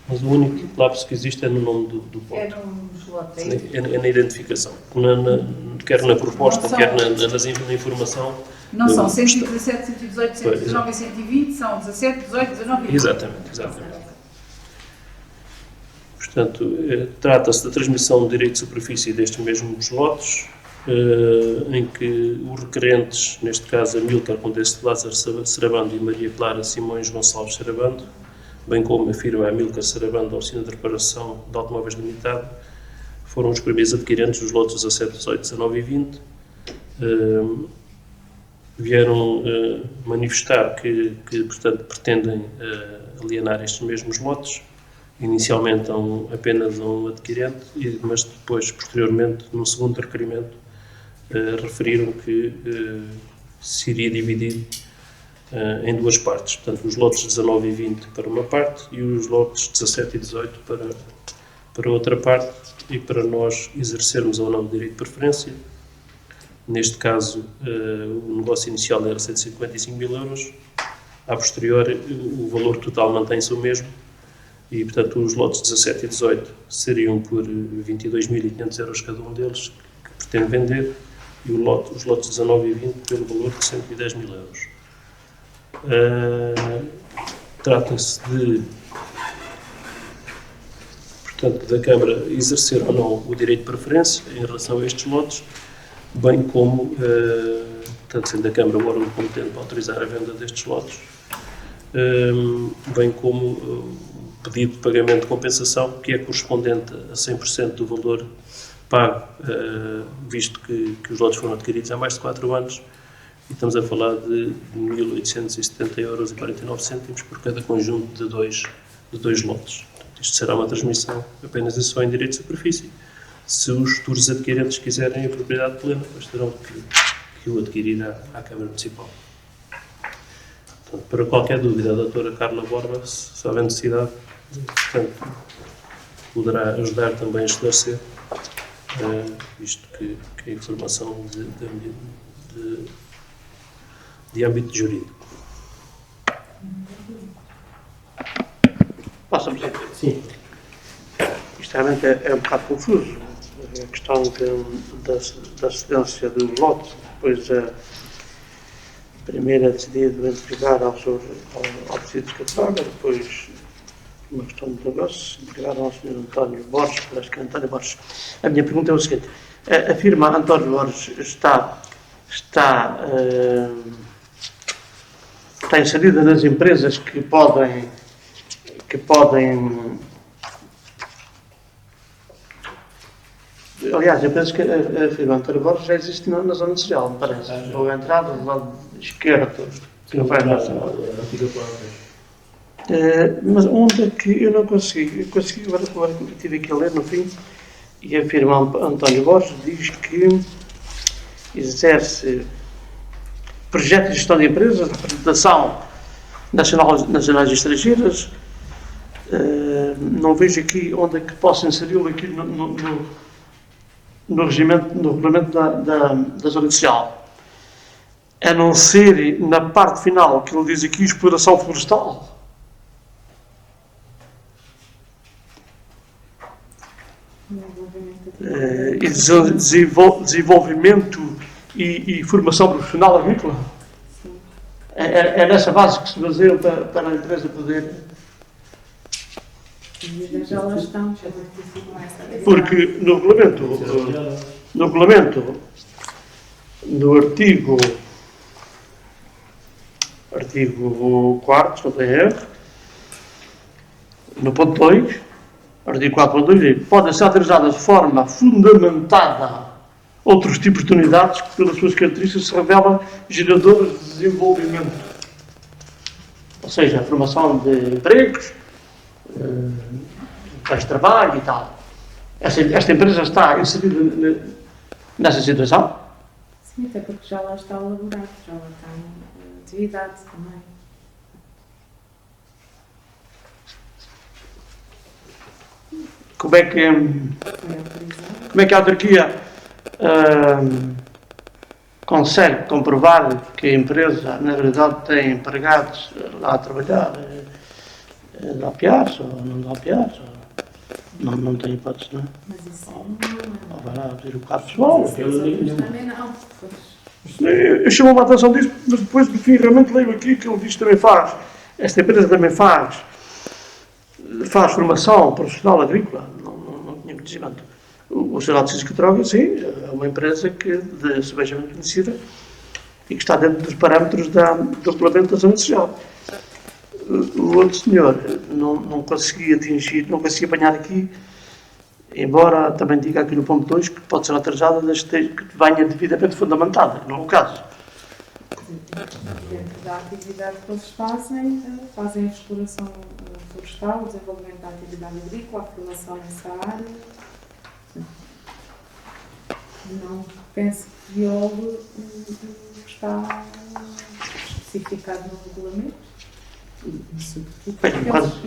Mas o único lapso que existe é no nome do ponto. É nos lotes. É na identificação. Quer na proposta, quer na informação. Não são 117, 118, 119 e 120, são 17, 18, 19 e 20. Exatamente. Portanto, trata-se da transmissão de direito de superfície destes mesmos lotes, em que os requerentes, neste caso Amílcar Condesse de Lázaro Sarabando e Maria Clara Simões Gonçalves Sarabando, bem como afirma a Amílcar Sarabando, oficina de reparação de automóveis limitada, foram os primeiros adquirentes dos lotes 17, 18, 19 e 20. Vieram manifestar que portanto, pretendem alienar estes mesmos lotes, inicialmente apenas a um adquirente, mas depois, posteriormente, num segundo requerimento, referiram que se iria dividir em duas partes, portanto, os lotes 19 e 20 para uma parte e os lotes 17 e 18 para outra parte, e para nós exercermos ou não o direito de preferência. Neste caso, o negócio inicial era 155 mil euros, a posteriori o valor total mantém-se o mesmo, e, portanto, os lotes 17 e 18 seriam por 22.500 euros cada um deles, que pretende vender, e os lotes 19 e 20 pelo valor de 110 mil euros. Trata-se portanto, da Câmara exercer ou não o direito de preferência em relação a estes lotes, bem como, portanto, sendo a Câmara o órgão competente para autorizar a venda destes lotes, bem como o pedido de pagamento de compensação, que é correspondente a 100% do valor pago, visto que os lotes foram adquiridos há mais de 4 anos, e estamos a falar de 1.870 euros e 49 cêntimos por cada conjunto de dois lotes. Portanto, isto será uma transmissão apenas e só em direito de superfície. Se os futuros adquirentes quiserem a propriedade plena, depois terão que o adquirir à Câmara Municipal. Portanto, para qualquer dúvida, a doutora Carla Borba, se houver necessidade, portanto, poderá ajudar também a esclarecer, visto que a informação de âmbito jurídico. Posso dizer? Sim. Isto realmente é um bocado confuso. A questão da cedência do lote, depois primeiro é decidido entregar ao Presidio de Catarga, depois uma questão de negócio, entregaram ao Sr. António Borges, parece que é António Borges. A minha pergunta é o seguinte: a firma António Borges está está inserida nas empresas que podem aliás, eu penso que a firma António Borges já existe na zona social, me parece. Ou a entrada do lado esquerdo. Mas onde é que eu não consegui? Eu consegui, agora que estive aqui a ler no fim, e a firma António Borges diz que exerce projeto de gestão de empresas, representação nacionais e estrangeiras. Não vejo aqui onde é que posso inseri-lo aqui no regulamento da zona social. A não ser na parte final, que ele diz aqui, exploração florestal. Desenvolvimento e formação profissional agrícola. É nessa base que se baseia para a empresa poder... Já lá estamos. Porque no regulamento, no artigo 4º, se não tem erro, no ponto 2, artigo 4.2, podem ser autorizadas de forma fundamentada outros tipos de unidades que, pelas suas características, se revelam geradoras de desenvolvimento. Ou seja, a formação de empregos, de trabalho e tal. Esta empresa está inserida nessa situação? Sim, até porque já lá está elaborado, já lá está em atividade também. Como é que a autarquia consegue comprovar que a empresa, na verdade, tem empregados lá a trabalhar? Dá piaços ou não dá piaços? Não tem hipótese, não é? Mas isso Ou vai lá abrir o carro pessoal. também não. Eu chamo a atenção disso, mas depois do fim realmente leio aqui que ele diz que também faz. Esta empresa também faz formação profissional agrícola. Não tinha conhecimento. O Geral de Ciências Catroga, sim, é uma empresa que seja bem conhecida e que está dentro dos parâmetros do regulamento da zona social. O outro senhor não conseguia atingir, não conseguia apanhar aqui, embora também diga aqui no ponto 2 que pode ser autorizada desde que venha devidamente fundamentada, não é o caso. Dentro da atividade que eles fazem a exploração florestal, o desenvolvimento da atividade agrícola, a formação nessa área. Não penso que viole o que está especificado no regulamento. Eles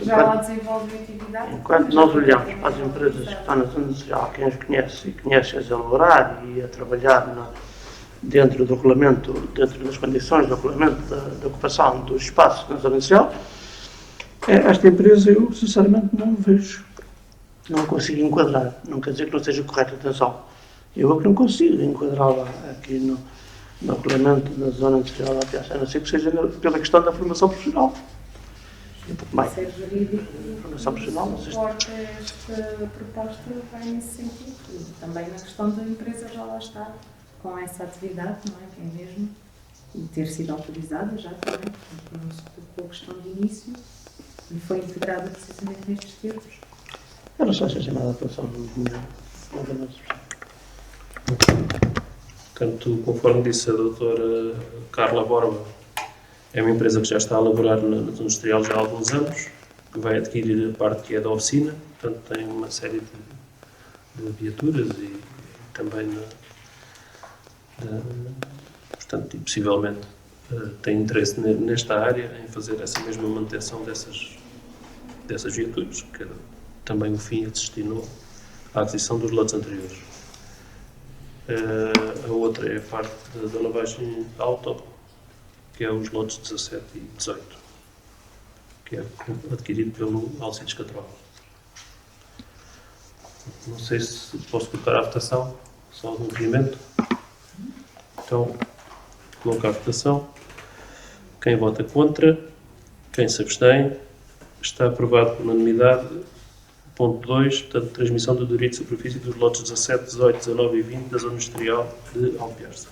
já lá desenvolvem atividade. Enquanto nós olhamos para as empresas que estão na zona social, quem as conhece e conhece-as a elaborar e a trabalhar dentro do regulamento, dentro das condições do regulamento da ocupação dos espaços na zona social, esta empresa eu sinceramente não vejo, não a consigo enquadrar. Não quer dizer que não seja correto, atenção. Eu é que não consigo enquadrá-la aqui no regulamento da zona industrial da Piaça, a não ser que seja pela questão da formação profissional. Um pouco mais. Se é jurídico, formação profissional, não sei se... esta proposta vai nesse sentido. E também na questão da empresa já lá está com essa atividade, não é? Que é mesmo, e ter sido autorizada já também, não se tocou a questão de início e foi integrada precisamente nestes termos. Era só essa chamada a atenção do dinheiro. Portanto, conforme disse a doutora Carla Borba, é uma empresa que já está a elaborar na zona industrial já há alguns anos, que vai adquirir a parte que é da oficina, portanto tem uma série de viaturas e também, portanto, e possivelmente tem interesse nesta área em fazer essa mesma manutenção dessas viaturas, que também o FIM destinou à aquisição dos lotes anteriores. A outra é a parte da lavagem auto, que é os lotes 17 e 18, que é adquirido pelo Alcides Catroga. Não sei se posso colocar à votação, só o movimento. Então, coloco à votação. Quem vota contra, quem se abstém, está aprovado por unanimidade. Ponto 2, portanto, transmissão do direito de superfície dos lotes 17, 18, 19 e 20 da zona industrial de Alpiarça.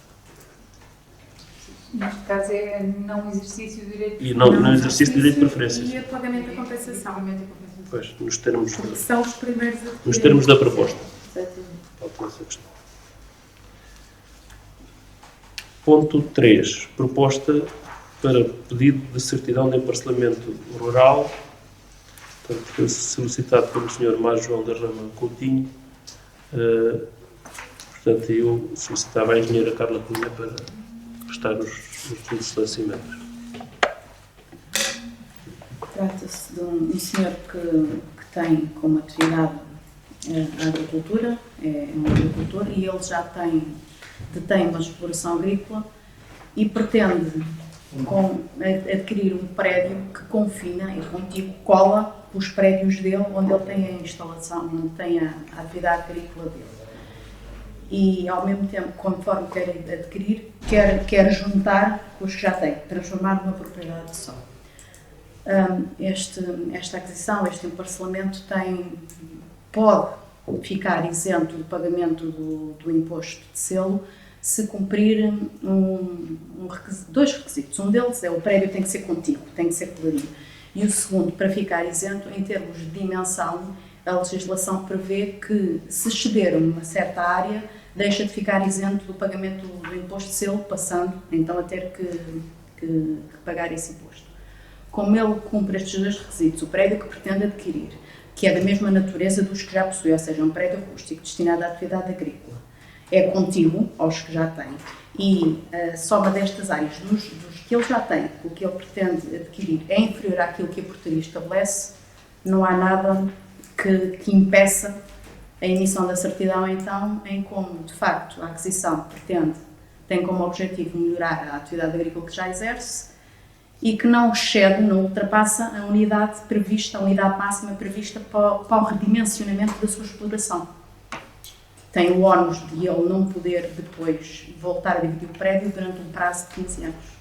Neste caso é não exercício do direito E não exercício de direito de preferência. E o pagamento da compensação. Pois, nos termos, Porque são os primeiros a nos termos da proposta. Exatamente. Falta essa questão. Ponto 3. Proposta para pedido de certidão de emparcelamento rural, portanto, solicitado pelo Sr. Mário João da Rama Coutinho. Portanto, eu solicitava à engenheira Carla Cunha para prestar os esclarecimentos. Trata-se de um senhor que tem como atividade a agricultura, é um agricultor, e ele já detém uma exploração agrícola e pretende adquirir um prédio que confina e contigo cola os prédios dele, onde ele tem a instalação, onde tem a atividade agrícola dele. E, ao mesmo tempo, conforme quer adquirir, quer juntar com os que já tem, transformar numa propriedade só. Esta aquisição, este emparcelamento pode ficar isento do pagamento do imposto de selo se cumprir dois requisitos. Um deles é o prédio tem que ser contíguo, tem que ser colarinho. E o segundo, para ficar isento, em termos de dimensão, a legislação prevê que, se exceder uma certa área, deixa de ficar isento do pagamento do imposto de selo, passando então a ter que pagar esse imposto. Como ele cumpre estes dois requisitos, o prédio que pretende adquirir, que é da mesma natureza dos que já possui, ou seja, um prédio rústico destinado à atividade agrícola, é contíguo aos que já tem, e a soma destas áreas, dos que ele já tem, o que ele pretende adquirir, é inferior àquilo que a portaria estabelece, não há nada que impeça a emissão da certidão, então, em como, de facto, a aquisição tem como objetivo melhorar a atividade agrícola que já exerce e que não excede, não ultrapassa a unidade máxima prevista para o redimensionamento da sua exploração. Tem o ónus de ele não poder depois voltar a dividir o prédio durante um prazo de 15 anos.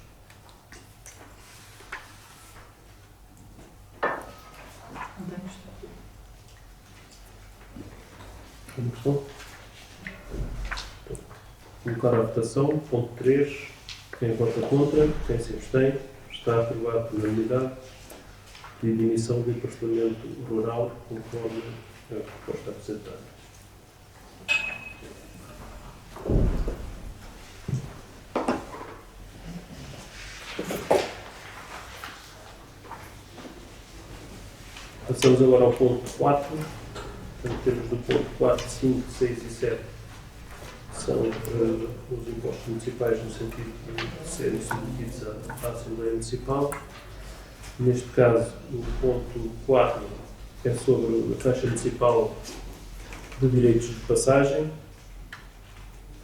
Como questão? Colocar à votação. Ponto 3. Quem vota contra? Quem se abstém? Está aprovado por unanimidade. Pedido de emissão de emparcelamento rural conforme a proposta apresentada. Passamos agora ao ponto 4. Portanto, temos do ponto 4, 5, 6 e 7 são os impostos municipais no sentido de serem submetidos à Assembleia Municipal. Neste caso, o ponto 4 é sobre a taxa municipal de direitos de passagem.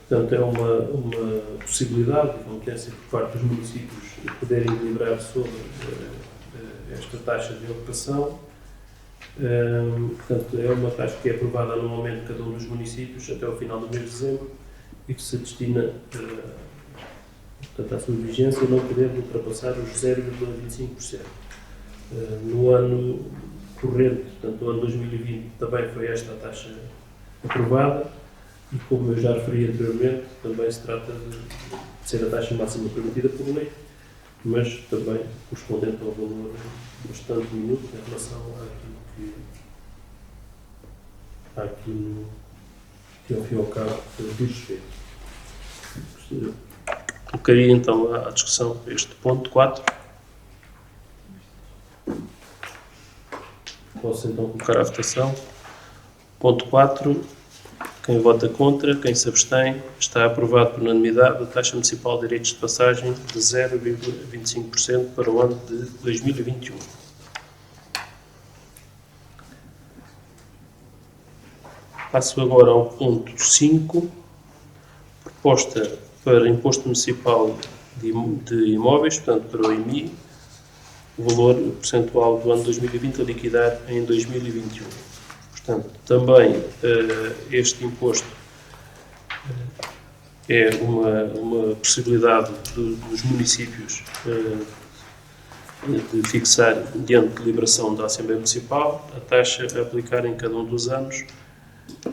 Portanto, é uma possibilidade de competência por parte dos municípios de poderem deliberar sobre esta taxa de ocupação. Portanto, é uma taxa que é aprovada anualmente em cada um dos municípios até ao final do mês de dezembro e que se destina portanto, à sua vigência não podendo ultrapassar os 0,25%. No ano corrente, portanto, no ano 2020, também foi esta a taxa aprovada e, como eu já referi anteriormente, também se trata de ser a taxa máxima permitida por lei, mas também correspondente ao valor bastante minuto em relação àquilo que ao fim e ao cabo diz respeito. Colocaria então à discussão este ponto 4. Posso então colocar à votação. Ponto 4. Quem vota contra, quem se abstém, está aprovado por unanimidade a taxa municipal de direitos de passagem de 0,25% para o ano de 2021. Passo agora ao ponto 5, proposta para imposto municipal de imóveis, portanto para o IMI, o valor percentual do ano 2020 a liquidar em 2021. Portanto, também este imposto é uma possibilidade dos municípios de fixar, diante de deliberação da Assembleia Municipal, a taxa a aplicar em cada um dos anos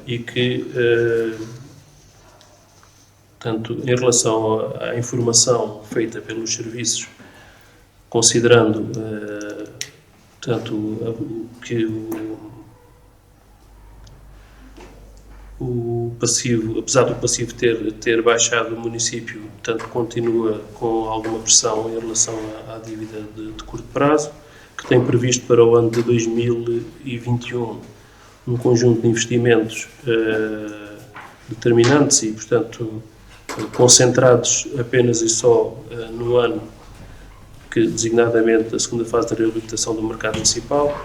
e que Portanto, em relação à informação feita pelos serviços, considerando que o passivo, apesar do passivo ter baixado, o município, portanto, continua com alguma pressão em relação à dívida de curto prazo, que tem previsto para o ano de 2021 um conjunto de investimentos determinantes e, portanto, concentrados apenas e só no ano, que designadamente a segunda fase da reabilitação do mercado municipal,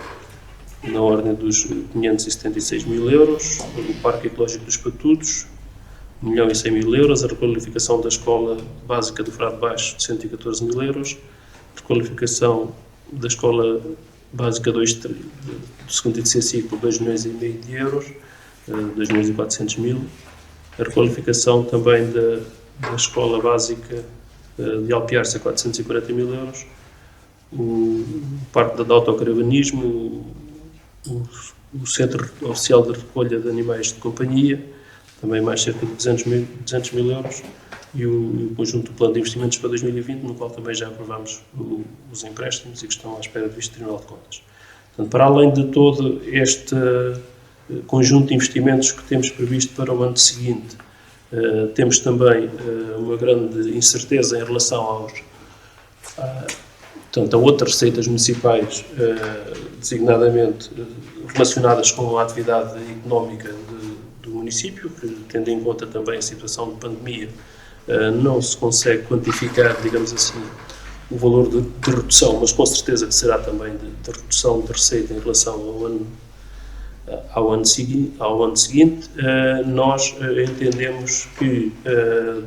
na ordem dos 576 mil euros, o Parque Ecológico dos Patudos, 1 milhão e 100 mil euros, a requalificação da Escola Básica do Frade Baixo, de 114 mil euros, a requalificação da Escola Básica 2 do segundo e terceiro ciclo, 2 milhões e meio de euros, 2 milhões e 400 mil, a requalificação também da Escola Básica de Alpiarça, 440 mil euros, o Parque de Autocaravanismo, o Centro Oficial de Recolha de Animais de Companhia, também mais cerca de 200 mil euros, e o conjunto do Plano de Investimentos para 2020, no qual também já aprovamos os empréstimos e que estão à espera do Vice Tribunal de Contas. Portanto, para além de todo este conjunto de investimentos que temos previsto para o ano seguinte, temos também uma grande incerteza em relação a outras receitas municipais, designadamente relacionadas com a atividade económica do município, que, tendo em conta também a situação de pandemia, não se consegue quantificar, digamos assim, o valor de redução, mas com certeza que será também de redução de receita em relação ao ano seguinte. Nós entendemos que,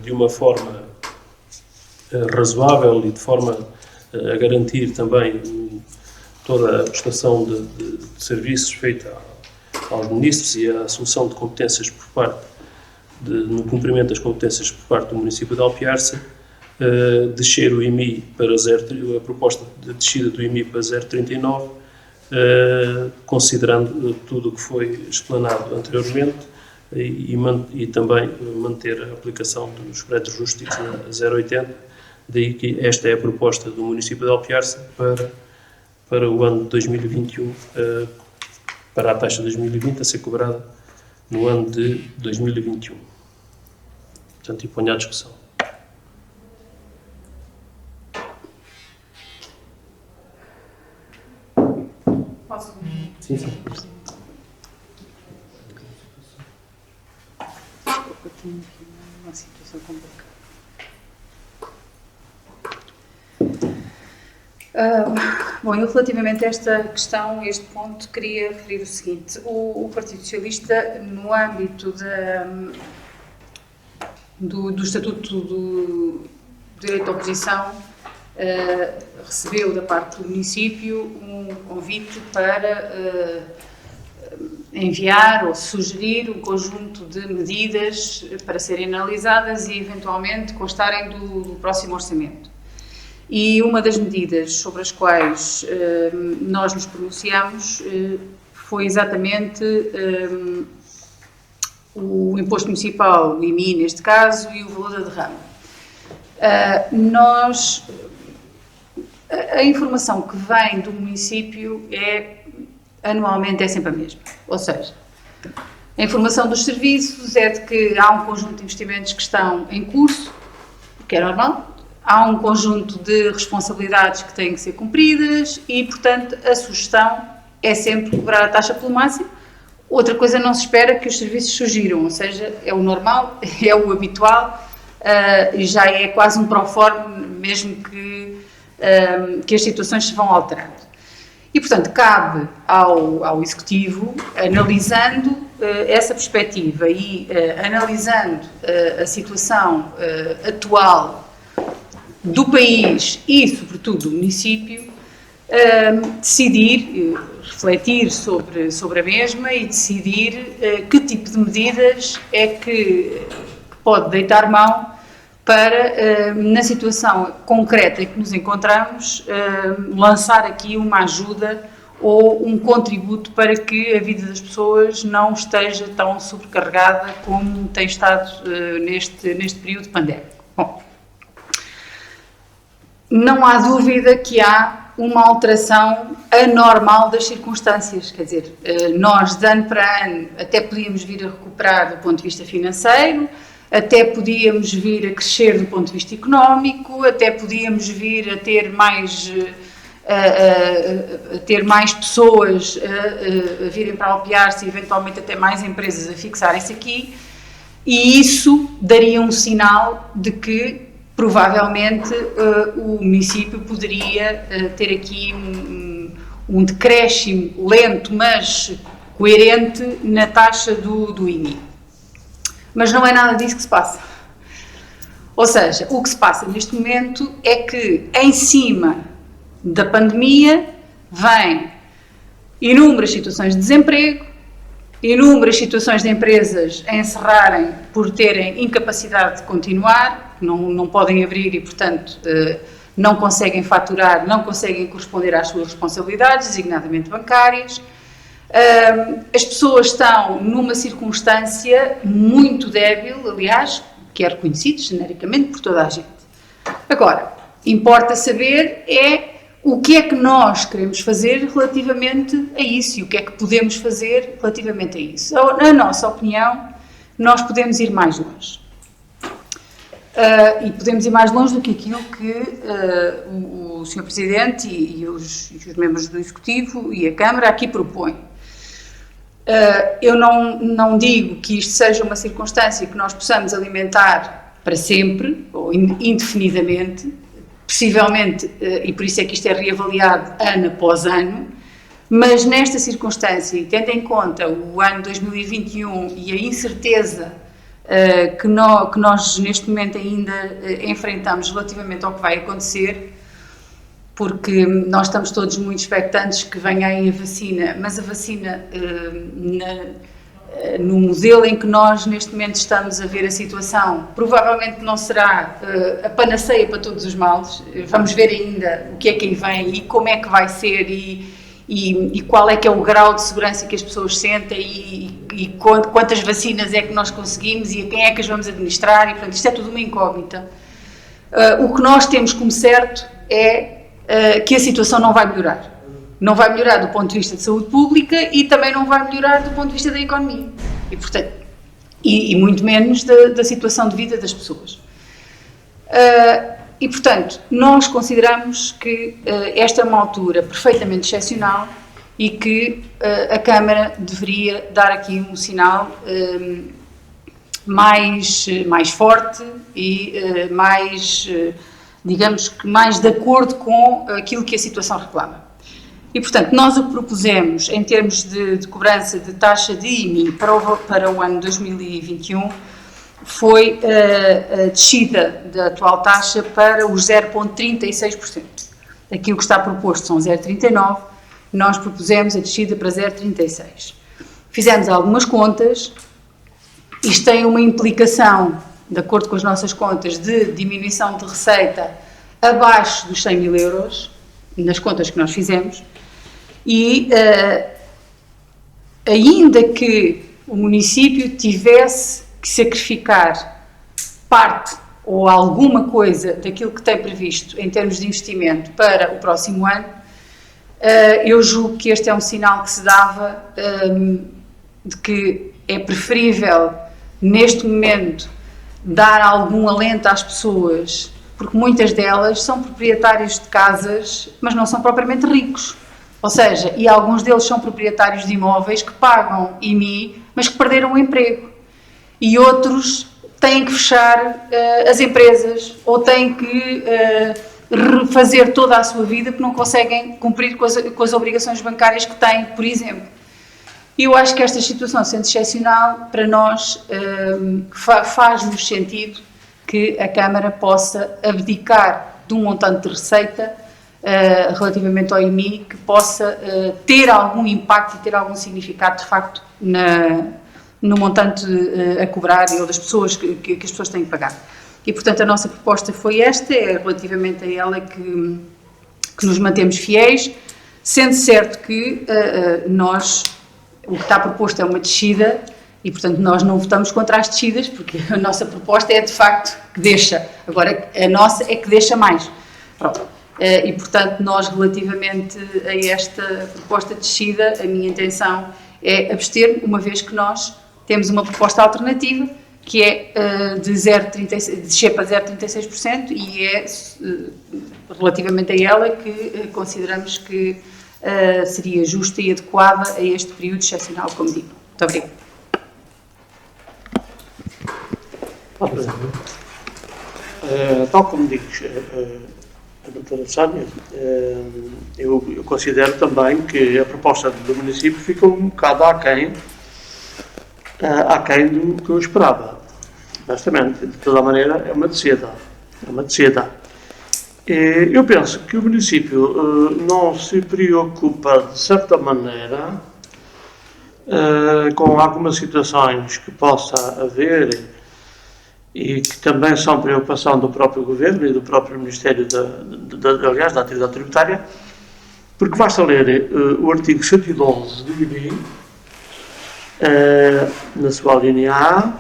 de uma forma razoável e de forma a garantir também toda a prestação de serviços feita aos munícipes e a assunção de competências por parte, no cumprimento das competências por parte do município de Alpiarça, descer o IMI para a proposta de descida do IMI para 0,39, considerando tudo o que foi explanado anteriormente e também manter a aplicação dos créditos rústicos a 0,80, daí que esta é a proposta do município de Alpiarça para o ano de 2021, para a taxa de 2020 a ser cobrada no ano de 2021. Portanto, e ponho à discussão. Posso? Sim, sim. Eu tenho aqui uma situação complicada. Bom, eu relativamente a esta questão, a este ponto, queria referir o seguinte. O Partido Socialista, no âmbito do Estatuto do Direito à Oposição, recebeu da parte do município um convite para enviar ou sugerir um conjunto de medidas para serem analisadas e eventualmente constarem do próximo orçamento. E uma das medidas sobre as quais nós nos pronunciamos foi exatamente o imposto municipal, o IMI neste caso, e o valor da derrama. A informação que vem do município anualmente é sempre a mesma, ou seja, a informação dos serviços é de que há um conjunto de investimentos que estão em curso, o que é normal. Há um conjunto de responsabilidades que têm que ser cumpridas e, portanto, a sugestão é sempre cobrar a taxa pelo máximo. Outra coisa não se espera que os serviços surgiram, ou seja, é o normal, é o habitual, e já é quase um proforme, mesmo que as situações se vão alterando. E, portanto, cabe ao Executivo, analisando essa perspectiva e analisando a situação atual do país e, sobretudo, do município, decidir, refletir sobre a mesma e decidir que tipo de medidas é que pode deitar mão para, na situação concreta em que nos encontramos, lançar aqui uma ajuda ou um contributo para que a vida das pessoas não esteja tão sobrecarregada como tem estado neste período pandémico. Bom, não há dúvida que há uma alteração anormal das circunstâncias, quer dizer, nós de ano para ano até podíamos vir a recuperar do ponto de vista financeiro, até podíamos vir a crescer do ponto de vista económico, até podíamos vir a ter mais pessoas a virem para Alpiar-se e eventualmente até mais empresas a fixarem-se aqui, e isso daria um sinal de que provavelmente o município poderia ter aqui um decréscimo lento, mas coerente na taxa do IMI. Mas não é nada disso que se passa. Ou seja, o que se passa neste momento é que, em cima da pandemia, vêm inúmeras situações de desemprego, inúmeras situações de empresas a encerrarem por terem incapacidade de continuar, não podem abrir e, portanto, não conseguem faturar, não conseguem corresponder às suas responsabilidades, designadamente bancárias. As pessoas estão numa circunstância muito débil, aliás, que é reconhecido genericamente por toda a gente. Agora, importa saber o que é que nós queremos fazer relativamente a isso e o que é que podemos fazer relativamente a isso. Na nossa opinião, nós podemos ir mais longe. E podemos ir mais longe do que aquilo que o Sr. Presidente e os membros do Executivo e a Câmara aqui propõem. Eu não digo que isto seja uma circunstância que nós possamos alimentar para sempre ou indefinidamente, possivelmente, e por isso é que isto é reavaliado ano após ano, mas nesta circunstância, e tendo em conta o ano 2021 e a incerteza que nós neste momento ainda enfrentamos relativamente ao que vai acontecer, porque nós estamos todos muito expectantes que venha aí a vacina, mas a vacina, no modelo em que nós neste momento estamos a ver a situação, provavelmente não será a panaceia para todos os males. Vamos ver ainda o que é que aí vem e como é que vai ser e qual é que é o grau de segurança que as pessoas sentem e quantas vacinas é que nós conseguimos e a quem é que as vamos administrar, e portanto isto é tudo uma incógnita. O que nós temos como certo é que a situação não vai melhorar. Não vai melhorar do ponto de vista de saúde pública e também não vai melhorar do ponto de vista da economia. E, portanto, e muito menos da situação de vida das pessoas. E, portanto, nós consideramos que esta é uma altura perfeitamente excepcional e que a Câmara deveria dar aqui um sinal mais forte e digamos que mais de acordo com aquilo que a situação reclama. E, portanto, nós o que propusemos em termos de cobrança de taxa de IMI para o ano 2021 foi a descida da atual taxa para os 0,36%. Aquilo que está proposto são 0,39%, nós propusemos a descida para 0,36%. Fizemos algumas contas, isto tem uma implicação, de acordo com as nossas contas, de diminuição de receita abaixo dos 100 mil euros, nas contas que nós fizemos, e ainda que o município tivesse que sacrificar parte ou alguma coisa daquilo que tem previsto em termos de investimento para o próximo ano, eu julgo que este é um sinal que se dava de que é preferível, neste momento, dar algum alento às pessoas, porque muitas delas são proprietários de casas, mas não são propriamente ricos. Ou seja, e alguns deles são proprietários de imóveis que pagam IMI, mas que perderam o emprego. E outros têm que fechar as empresas ou têm que refazer toda a sua vida porque não conseguem cumprir com as obrigações bancárias que têm, por exemplo. E eu acho que esta situação, sendo excepcional, para nós faz-nos sentido que a Câmara possa abdicar de um montante de receita relativamente ao IMI que possa ter algum impacto e ter algum significado, de facto, no montante a cobrar ou das pessoas que as pessoas têm que pagar. E, portanto, a nossa proposta foi esta, é relativamente a ela que nos mantemos fiéis. Sendo certo que o que está proposto é uma descida e, portanto, nós não votamos contra as descidas, porque a nossa proposta é, de facto, que deixa. Agora, a nossa é que deixa mais. Pronto. E, portanto, nós, relativamente a esta proposta de descida, a minha intenção é abster-me, uma vez que nós temos uma proposta alternativa, que é de descer para 0,36%, e é relativamente a ela que consideramos que seria justa e adequada a este período excepcional, como digo. Muito obrigada. Tal como diz a doutora Sónia, eu considero também que a proposta do município fica um bocado aquém do que eu esperava. Honestamente, de toda a maneira, é uma descida. Eu penso que o município não se preocupa, de certa maneira, com algumas situações que possa haver e que também são preocupação do próprio Governo e do próprio Ministério aliás, da Atividade Tributária, porque basta ler o artigo 112 do IBI, na sua linha A,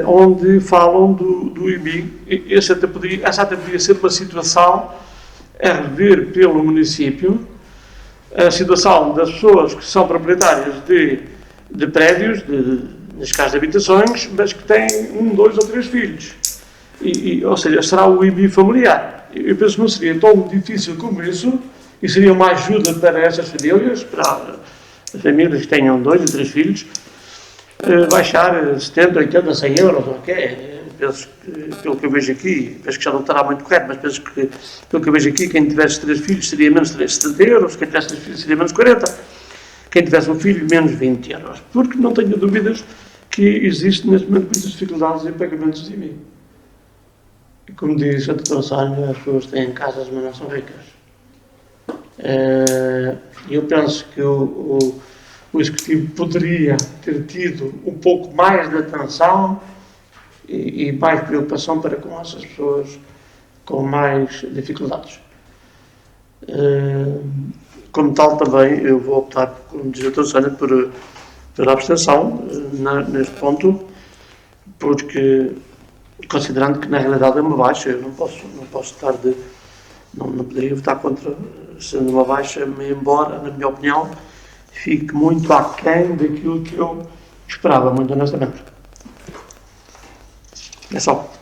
onde falam do IBI. Essa até podia ser uma situação a rever pelo município, a situação das pessoas que são proprietárias de prédios, neste caso de habitações, mas que têm 1, 2 ou 3 filhos. Ou seja, será o IBI familiar. Eu penso que não seria tão difícil como isso, e seria uma ajuda para essas famílias, para as famílias que tenham 2 ou 3 filhos, baixar 70, 80, 100 euros, ok? Penso que, pelo que eu vejo aqui, penso que já não estará muito correto, mas penso que, pelo que eu vejo aqui, quem tivesse 3 filhos seria menos 70 euros, quem tivesse 3 filhos seria menos 40, quem tivesse um filho, menos 20 euros. Porque não tenho dúvidas que existe neste momento muitas dificuldades em pagamentos de IBI. E como diz a doutora Sónia, as pessoas têm casas, mas não são ricas. Eu penso que o Executivo poderia ter tido um pouco mais de atenção e mais preocupação para com essas pessoas com mais dificuldades. Como tal, também eu vou optar, como diz a doutora Sónia, pela abstenção neste ponto, porque, considerando que na realidade é uma baixa, eu não posso estar não poderia votar contra, sendo uma baixa, embora, na minha opinião, fique muito aquém daquilo que eu esperava, muito honestamente. É só.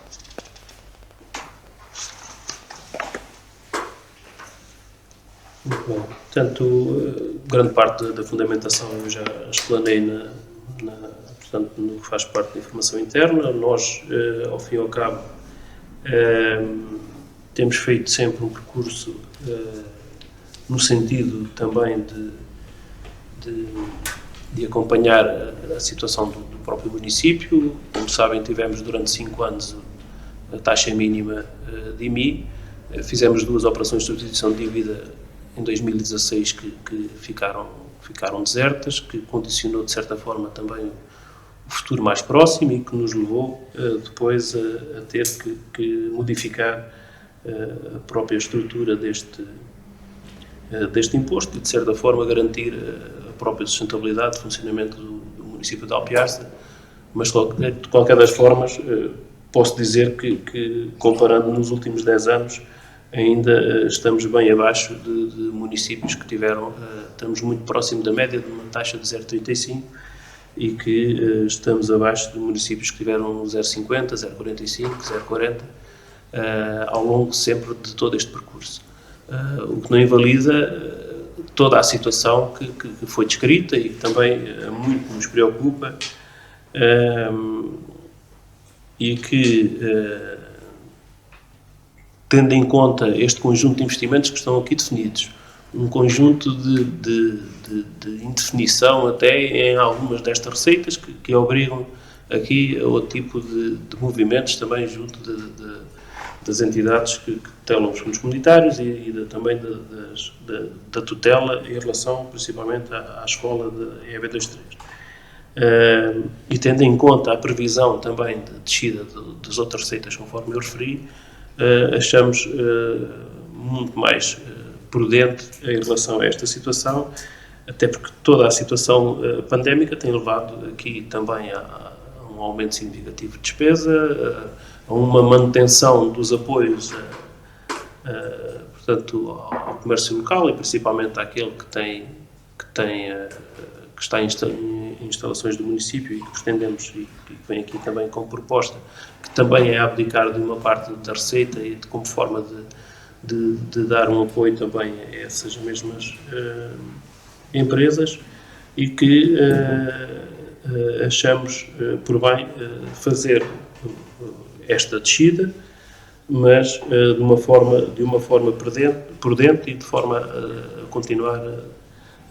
Muito bom. Portanto, grande parte da fundamentação eu já explanei portanto, no que faz parte da informação interna. Nós, ao fim e ao cabo, temos feito sempre um percurso no sentido também de acompanhar a situação do próprio município. Como sabem, tivemos durante 5 anos a taxa mínima de IMI. Fizemos 2 operações de substituição de dívida em 2016 que ficaram desertas, que condicionou de certa forma também o futuro mais próximo e que nos levou depois a ter que modificar a própria estrutura deste imposto e de certa forma garantir a própria sustentabilidade de funcionamento do município de Alpiarça, mas de qualquer das formas posso dizer que comparando nos últimos 10 anos ainda estamos bem abaixo de municípios que estamos muito próximo da média de uma taxa de 0,35 e que estamos abaixo de municípios que tiveram 0,50, 0,45, 0,40 ao longo sempre de todo este percurso. O que não invalida toda a situação que foi descrita e que também muito nos preocupa e que, tendo em conta este conjunto de investimentos que estão aqui definidos, um conjunto de indefinição até em algumas destas receitas que obrigam aqui a outro tipo de movimentos também junto das entidades que tutelam os fundos comunitários e também da tutela em relação principalmente à escola da EB23. E tendo em conta a previsão também de descida das outras receitas conforme eu referi, achamos muito mais prudente em relação a esta situação, até porque toda a situação pandémica tem levado aqui também a um aumento significativo de despesa, a uma manutenção dos apoios portanto, ao comércio local e principalmente àquele que está em instalações do município e que pretendemos, e que vem aqui também como proposta, que também é abdicar de uma parte da receita e como forma de dar um apoio também a essas mesmas empresas, e que achamos por bem fazer esta descida, mas de uma forma prudente e de forma a continuar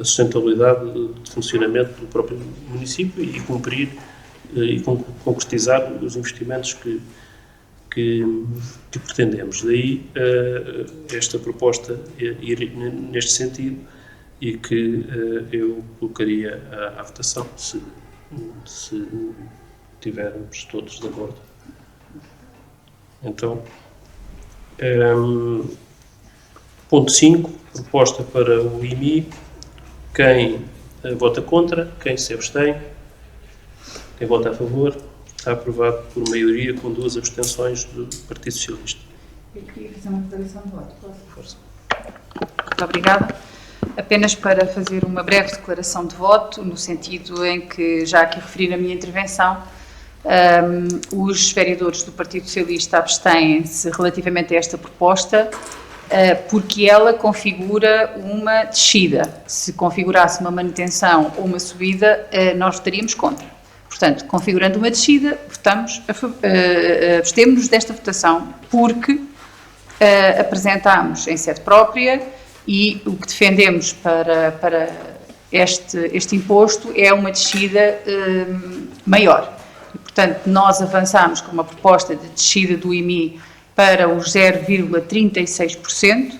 a sustentabilidade de funcionamento do próprio município e cumprir e concretizar os investimentos que pretendemos. Daí esta proposta ir neste sentido e que eu colocaria à votação, se estivermos todos de acordo. Então, ponto 5, proposta para o IMI. Quem vota contra, quem se abstém, quem vota a favor, está aprovado por maioria com 2 abstenções do Partido Socialista. Eu queria fazer uma declaração de voto. Posso? Força. Muito obrigada. Apenas para fazer uma breve declaração de voto, no sentido em que, já aqui referi na minha intervenção, os vereadores do Partido Socialista abstêm-se relativamente a esta proposta, porque ela configura uma descida. Se configurasse uma manutenção ou uma subida, nós votaríamos contra. Portanto, configurando uma descida, abstemos-nos desta votação, porque apresentámos em sede própria e o que defendemos para este imposto é uma descida maior. E, portanto, nós avançamos com uma proposta de descida do IMI para os 0,36%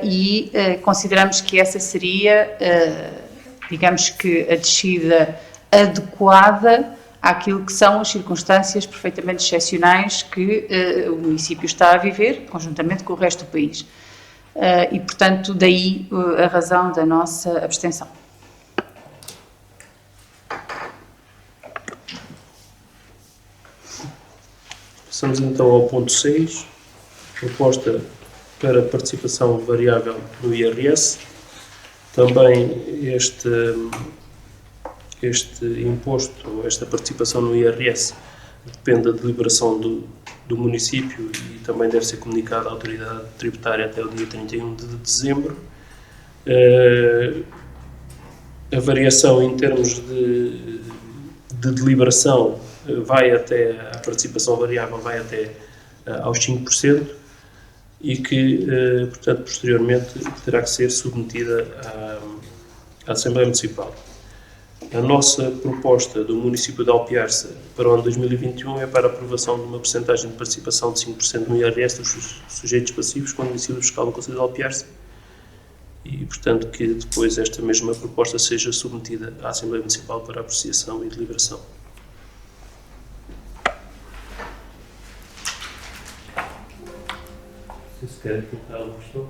e consideramos que essa seria, digamos que, a descida adequada àquilo que são as circunstâncias perfeitamente excepcionais que o município está a viver, conjuntamente com o resto do país. E, portanto, daí a razão da nossa abstenção. Passamos então ao ponto 6, proposta para participação variável no IRS. Também este imposto, esta participação no IRS, depende da deliberação do município e também deve ser comunicado à autoridade tributária até o dia 31 de dezembro. A variação em termos de deliberação a participação variável vai até aos 5% e que, portanto, posteriormente terá que ser submetida à Assembleia Municipal. A nossa proposta do município de Alpiarça para o ano 2021 é para a aprovação de uma percentagem de participação de 5% no IRS dos sujeitos passivos com domicílio fiscal no concelho de Alpiarça e, portanto, que depois esta mesma proposta seja submetida à Assembleia Municipal para apreciação e deliberação. Se querem colocar alguma questão.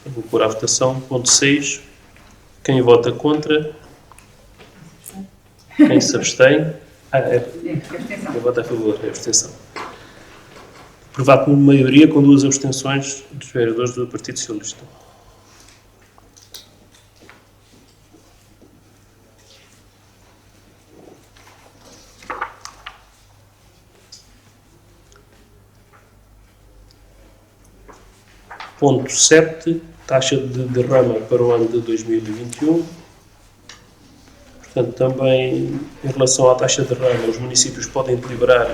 Vou pôr à votação. Ponto 6. Quem vota contra? Quem se abstém? Quem vota a favor? É abstenção. Aprovado por maioria com 2 abstenções dos vereadores do Partido Socialista. Ponto 7, taxa de derrama para o ano de 2021. Portanto, também em relação à taxa de derrama, os municípios podem deliberar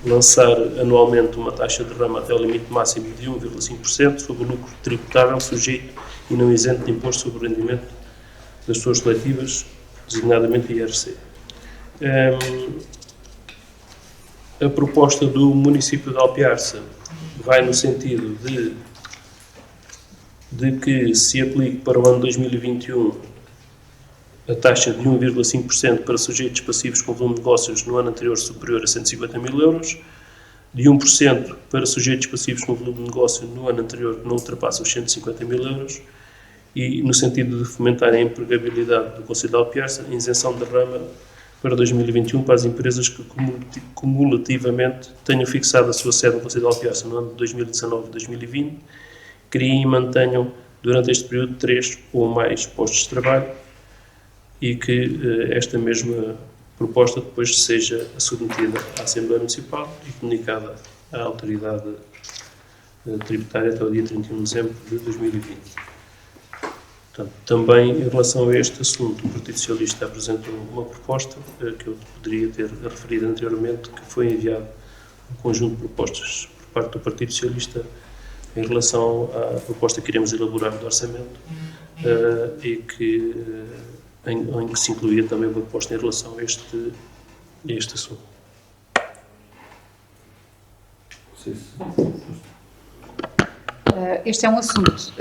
lançar anualmente uma taxa de derrama até o limite máximo de 1,5% sobre o lucro tributável sujeito e não isento de imposto sobre o rendimento das pessoas coletivas, designadamente IRC. A proposta do município de Alpiarça vai no sentido de que se aplique para o ano 2021 a taxa de 1,5% para sujeitos passivos com volume de negócios no ano anterior superior a 150 mil euros, de 1% para sujeitos passivos com volume de negócio no ano anterior que não ultrapassa os 150 mil euros e, no sentido de fomentar a empregabilidade do Conselho de Alpiarça, a isenção de rama para 2021 para as empresas que cumulativamente tenham fixado a sua sede no Conselho de Alpiarça no ano de 2019 e 2020, criem e mantenham durante este período 3 ou mais postos de trabalho e que esta mesma proposta depois seja submetida à Assembleia Municipal e comunicada à autoridade tributária até o dia 31 de dezembro de 2020. Portanto, também em relação a este assunto, o Partido Socialista apresentou uma proposta que eu poderia ter referido anteriormente, que foi enviado um conjunto de propostas por parte do Partido Socialista em relação à proposta que iremos elaborar do orçamento e que em que se incluía também uma proposta em relação a este assunto. Este é um assunto,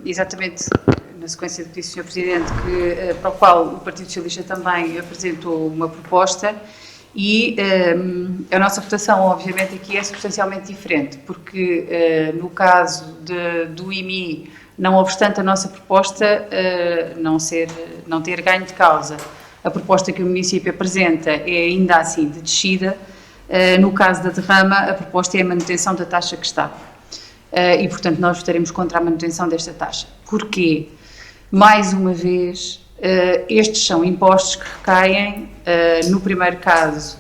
exatamente na sequência do que disse o Sr. Presidente, para o qual o Partido Socialista também apresentou uma proposta e a nossa votação, obviamente, aqui é substancialmente diferente, porque no caso do IMI, não obstante a nossa proposta não ter ganho de causa, a proposta que o município apresenta é ainda assim de descida. No caso da derrama, a proposta é a manutenção da taxa que está. E, portanto, nós votaremos contra a manutenção desta taxa. Porquê? Mais uma vez, estes são impostos que recaem, no primeiro caso,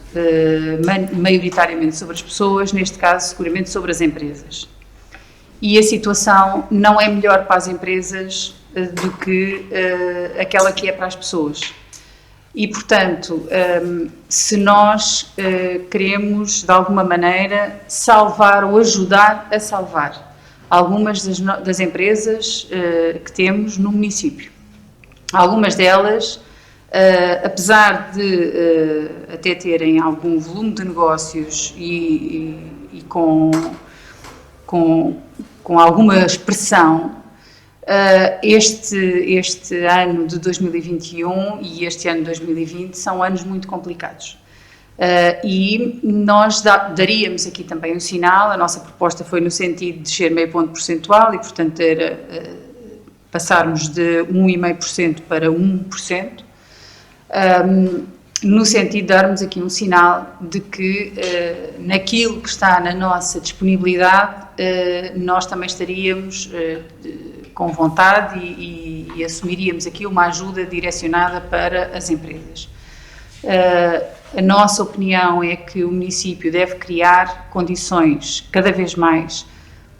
maioritariamente sobre as pessoas, neste caso, seguramente sobre as empresas. E a situação não é melhor para as empresas do que aquela que é para as pessoas. E, portanto, se nós queremos, de alguma maneira, salvar ou ajudar a salvar algumas das empresas que temos no município. Algumas delas, apesar de até terem algum volume de negócios e com alguma expressão, este ano de 2021 e este ano de 2020 são anos muito complicados. E nós daríamos aqui também um sinal. A nossa proposta foi no sentido de descer meio ponto percentual e, portanto, passarmos de 1,5% para 1%, no sentido de darmos aqui um sinal de que naquilo que está na nossa disponibilidade, nós também estaríamos com vontade e assumiríamos aqui uma ajuda direcionada para as empresas. A nossa opinião é que o município deve criar condições cada vez mais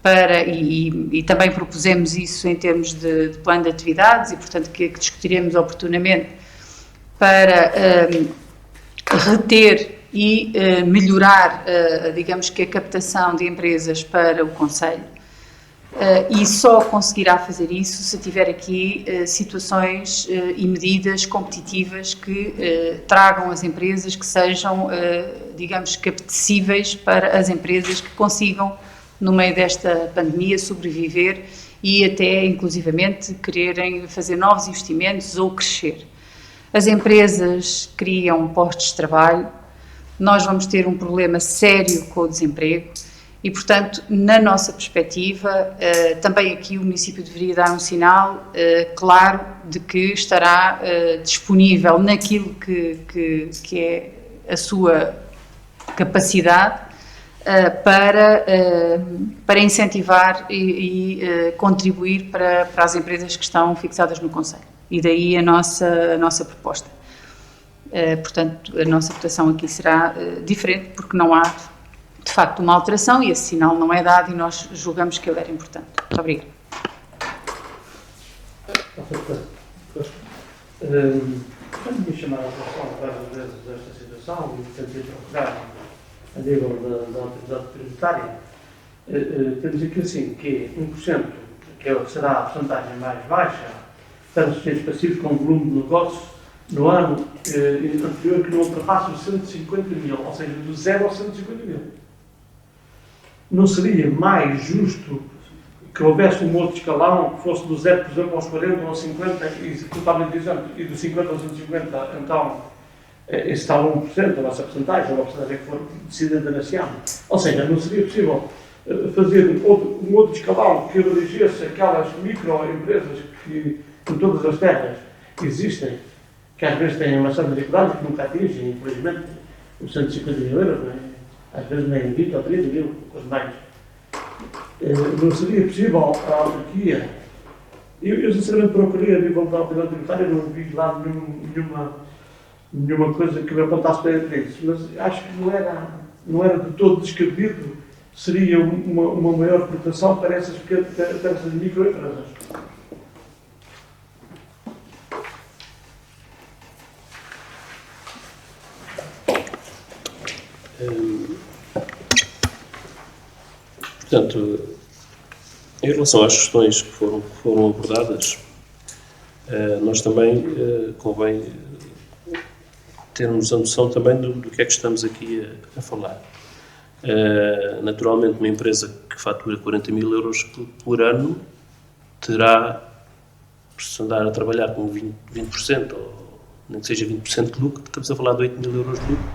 para, e também propusemos isso em termos de plano de atividades e, portanto, que discutiremos oportunamente, para reter e melhorar, digamos que a captação de empresas para o concelho. E só conseguirá fazer isso se tiver aqui situações e medidas competitivas que tragam as empresas, que sejam, digamos, que apetecíveis para as empresas que consigam, no meio desta pandemia, sobreviver e até, inclusivamente, quererem fazer novos investimentos ou crescer. As empresas criam postos de trabalho, nós vamos ter um problema sério com o desemprego. E, portanto, na nossa perspectiva, também aqui o município deveria dar um sinal claro de que estará disponível naquilo que é a sua capacidade para incentivar e contribuir para as empresas que estão fixadas no concelho. E daí a nossa proposta. Portanto, a nossa votação aqui será diferente, porque não há de facto uma alteração e esse sinal não é dado e nós julgamos que ele era importante. Muito obrigada. Já me chamar a atenção várias vezes desta situação e tentei procurar a nível da autoridade tributária. Temos aqui assim que 1%, que será a porcentagem mais baixa, para os sujeitos passivos com volume de negócio no ano anterior que não ultrapassa os 150 mil, ou seja, do 0 aos 150 mil. Não seria mais justo que houvesse um outro escalão que fosse do 0, por exemplo, aos 40 ou aos 50 e totalmente isento, e do 50 aos 150, então, esse tal 1%, a nossa porcentagem, ou a porcentagem que for decidida na SIAM. Ou seja, não seria possível fazer um outro escalão que abrangesse aquelas microempresas que em todas as terras existem, que às vezes têm uma certa dificuldade, que nunca atingem, infelizmente, os 150 mil euros, não é? Às vezes nem 20 ou 30 mil, coisa mais. Não seria possível a autarquia. Eu sinceramente procurei a nível da autoridade tributária, não vi lá nenhuma coisa que me apontasse para isso, mas acho que não era de todo descabido, seria uma maior proteção para essas microempresas. Portanto, em relação às questões que foram abordadas, nós também convém termos a noção também do que é que estamos aqui a falar. Naturalmente, uma empresa que fatura 40 mil euros por ano terá, se andar a trabalhar com 20%, ou nem que seja 20% de lucro, estamos a falar de 8 mil euros de lucro,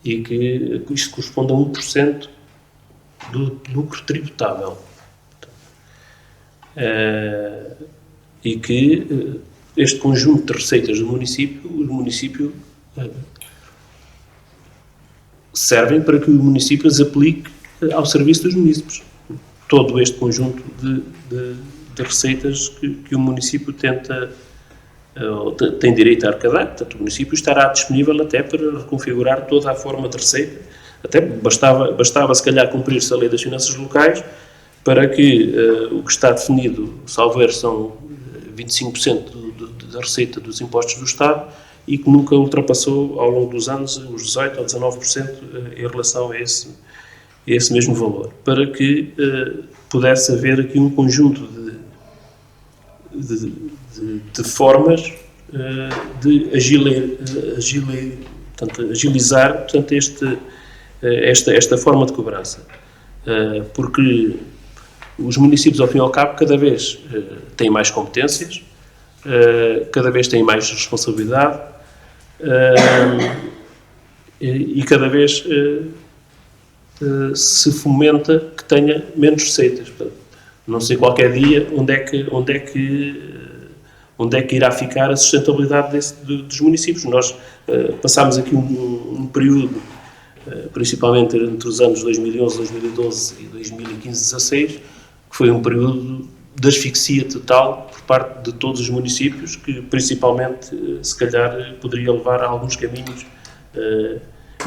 e que isto corresponde a 1% do lucro tributável. E que este conjunto de receitas do município servem para que o município as aplique ao serviço dos municípios. Todo este conjunto de receitas que o município tem direito a arrecadar, portanto, o município estará disponível até para reconfigurar toda a forma de receita. Até bastava se calhar cumprir-se a lei das finanças locais para que o que está definido, salvo erro, são 25% da receita dos impostos do Estado e que nunca ultrapassou ao longo dos anos os 18% ou 19% em relação a esse mesmo valor, para que pudesse haver aqui um conjunto de formas de agilizar portanto, esta forma de cobrança. Porque os municípios, ao fim e ao cabo, cada vez têm mais competências, cada vez têm mais responsabilidade e cada vez se fomenta que tenha menos receitas. Portanto, não sei qualquer dia onde é que irá ficar a sustentabilidade dos municípios. Nós passámos aqui um período, principalmente entre os anos 2011, 2012 e 2015-16, que foi um período de asfixia total por parte de todos os municípios, que principalmente, se calhar, poderia levar a alguns caminhos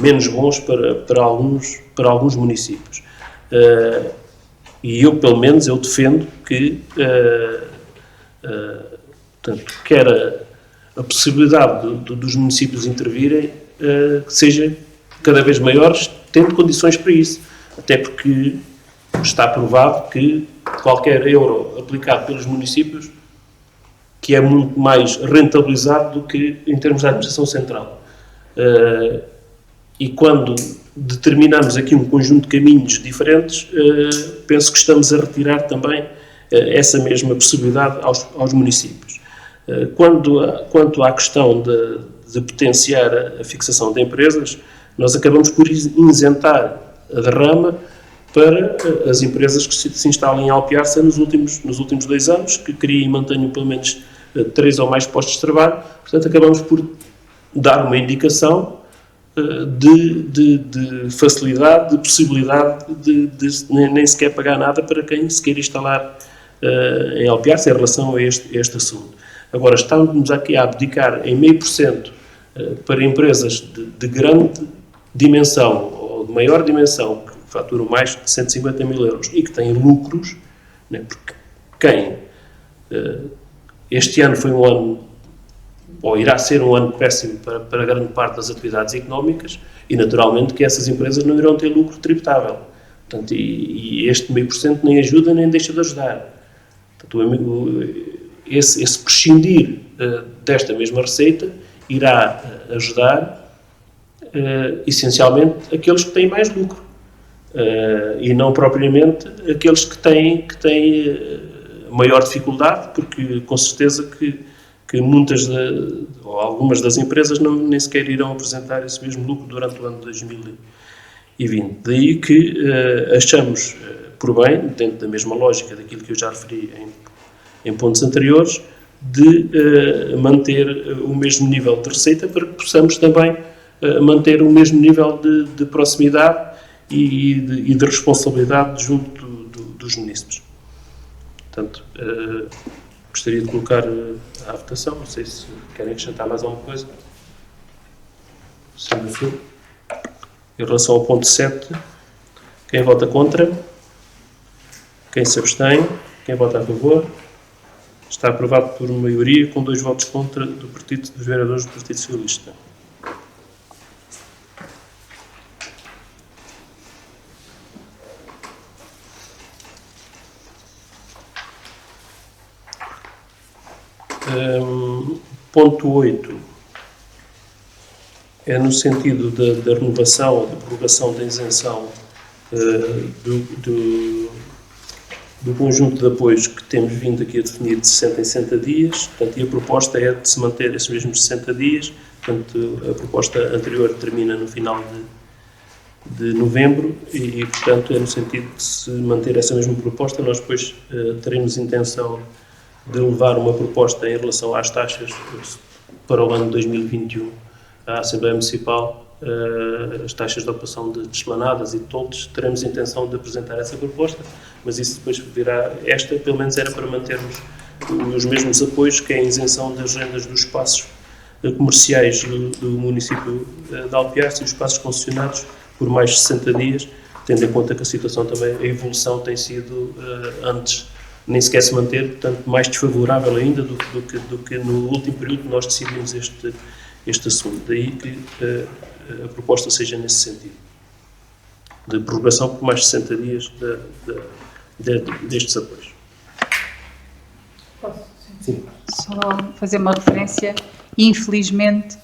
menos bons para alguns municípios. E eu, pelo menos, eu defendo que portanto, quer a possibilidade dos municípios intervirem que seja cada vez maiores, tendo condições para isso. Até porque está provado que qualquer euro aplicado pelos municípios que é muito mais rentabilizado do que em termos de administração central. E quando determinamos aqui um conjunto de caminhos diferentes, penso que estamos a retirar também essa mesma possibilidade aos municípios. Quanto à questão de potenciar a fixação de empresas, nós acabamos por isentar a derrama para as empresas que se instalem em Alpiarça nos últimos 2 anos, que criem e mantenham pelo menos 3 ou mais postos de trabalho. Portanto, acabamos por dar uma indicação de facilidade, de possibilidade de nem sequer pagar nada para quem se queira instalar em Alpiarça em relação a este assunto. Agora, estamos aqui a abdicar em 0,5% para empresas de grande dimensão ou de maior dimensão, que faturam mais de 150 mil euros e que têm lucros, né, porque este ano foi um ano, ou irá ser um ano péssimo para grande parte das atividades económicas, e naturalmente que essas empresas não irão ter lucro tributável. Portanto, e este 0,5% nem ajuda nem deixa de ajudar. Portanto, esse prescindir desta mesma receita irá ajudar essencialmente aqueles que têm mais lucro e não propriamente aqueles que têm maior dificuldade, porque com certeza que que ou algumas das empresas nem sequer irão apresentar esse mesmo lucro durante o ano de 2020. Daí que achamos por bem, dentro da mesma lógica daquilo que eu já referi em pontos anteriores, de manter o mesmo nível de receita para que possamos também manter o mesmo nível de proximidade e de responsabilidade junto dos munícipes. Portanto, gostaria de colocar à votação. Não sei se querem acrescentar mais alguma coisa. Sendo assim, em relação ao ponto 7, quem vota contra? Quem se abstém? Quem vota a favor? Está aprovado por maioria, com 2 votos contra dos vereadores do Partido Socialista. Ponto 8 é no sentido da renovação ou da prorrogação da isenção do conjunto de apoios que temos vindo aqui a definir de 60 em 60 dias. Portanto, e a proposta é de se manter esses mesmos 60 dias. Portanto, a proposta anterior termina no final de novembro e, portanto, é no sentido de se manter essa mesma proposta. Nós depois teremos intenção de levar uma proposta em relação às taxas para o ano de 2021 à Assembleia Municipal, as taxas de ocupação de desmanadas e de toldos. Teremos intenção de apresentar essa proposta, mas isso depois virá. Esta, pelo menos, era para mantermos os mesmos apoios, que é a isenção das rendas dos espaços comerciais do município de Alpiarce e dos espaços concessionados por mais de 60 dias, tendo em conta que a situação também, a evolução tem sido antes nem sequer se manter, portanto, mais desfavorável ainda do que no último período que nós decidimos este assunto. Daí que a proposta seja nesse sentido, de prorrogação por mais de 60 dias destes apoios. Sim. Só fazer uma referência, infelizmente,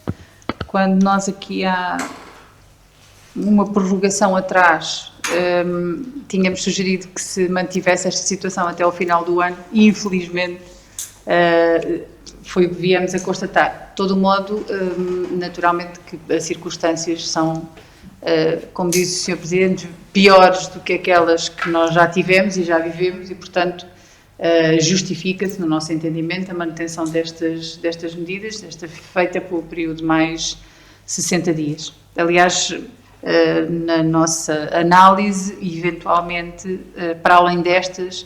quando nós aqui há uma prorrogação atrás, tínhamos sugerido que se mantivesse esta situação até ao final do ano e, infelizmente, foi o que viemos a constatar. De todo modo, naturalmente que as circunstâncias são, como diz o Sr. Presidente, piores do que aquelas que nós já tivemos e já vivemos e, portanto, justifica-se, no nosso entendimento, a manutenção destas medidas, feita pelo período mais 60 dias. Aliás, na nossa análise, eventualmente, para além destas,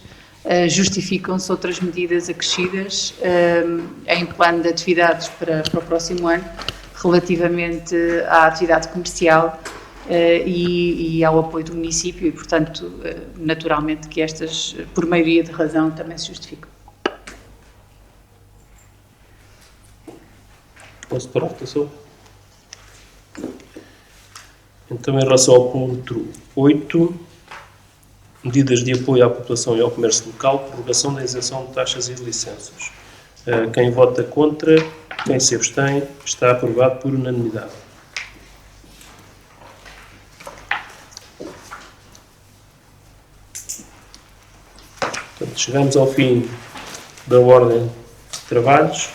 justificam-se outras medidas acrescidas em plano de atividades para o próximo ano, relativamente à atividade comercial e ao apoio do município e, portanto, naturalmente que estas, por maioria de razão, também se justificam. Posso parar a votação? Então, em relação ao ponto 8, medidas de apoio à população e ao comércio local, prorrogação da isenção de taxas e de licenças. Quem vota contra, quem se abstém, está aprovado por unanimidade. Portanto, chegamos ao fim da ordem de trabalhos.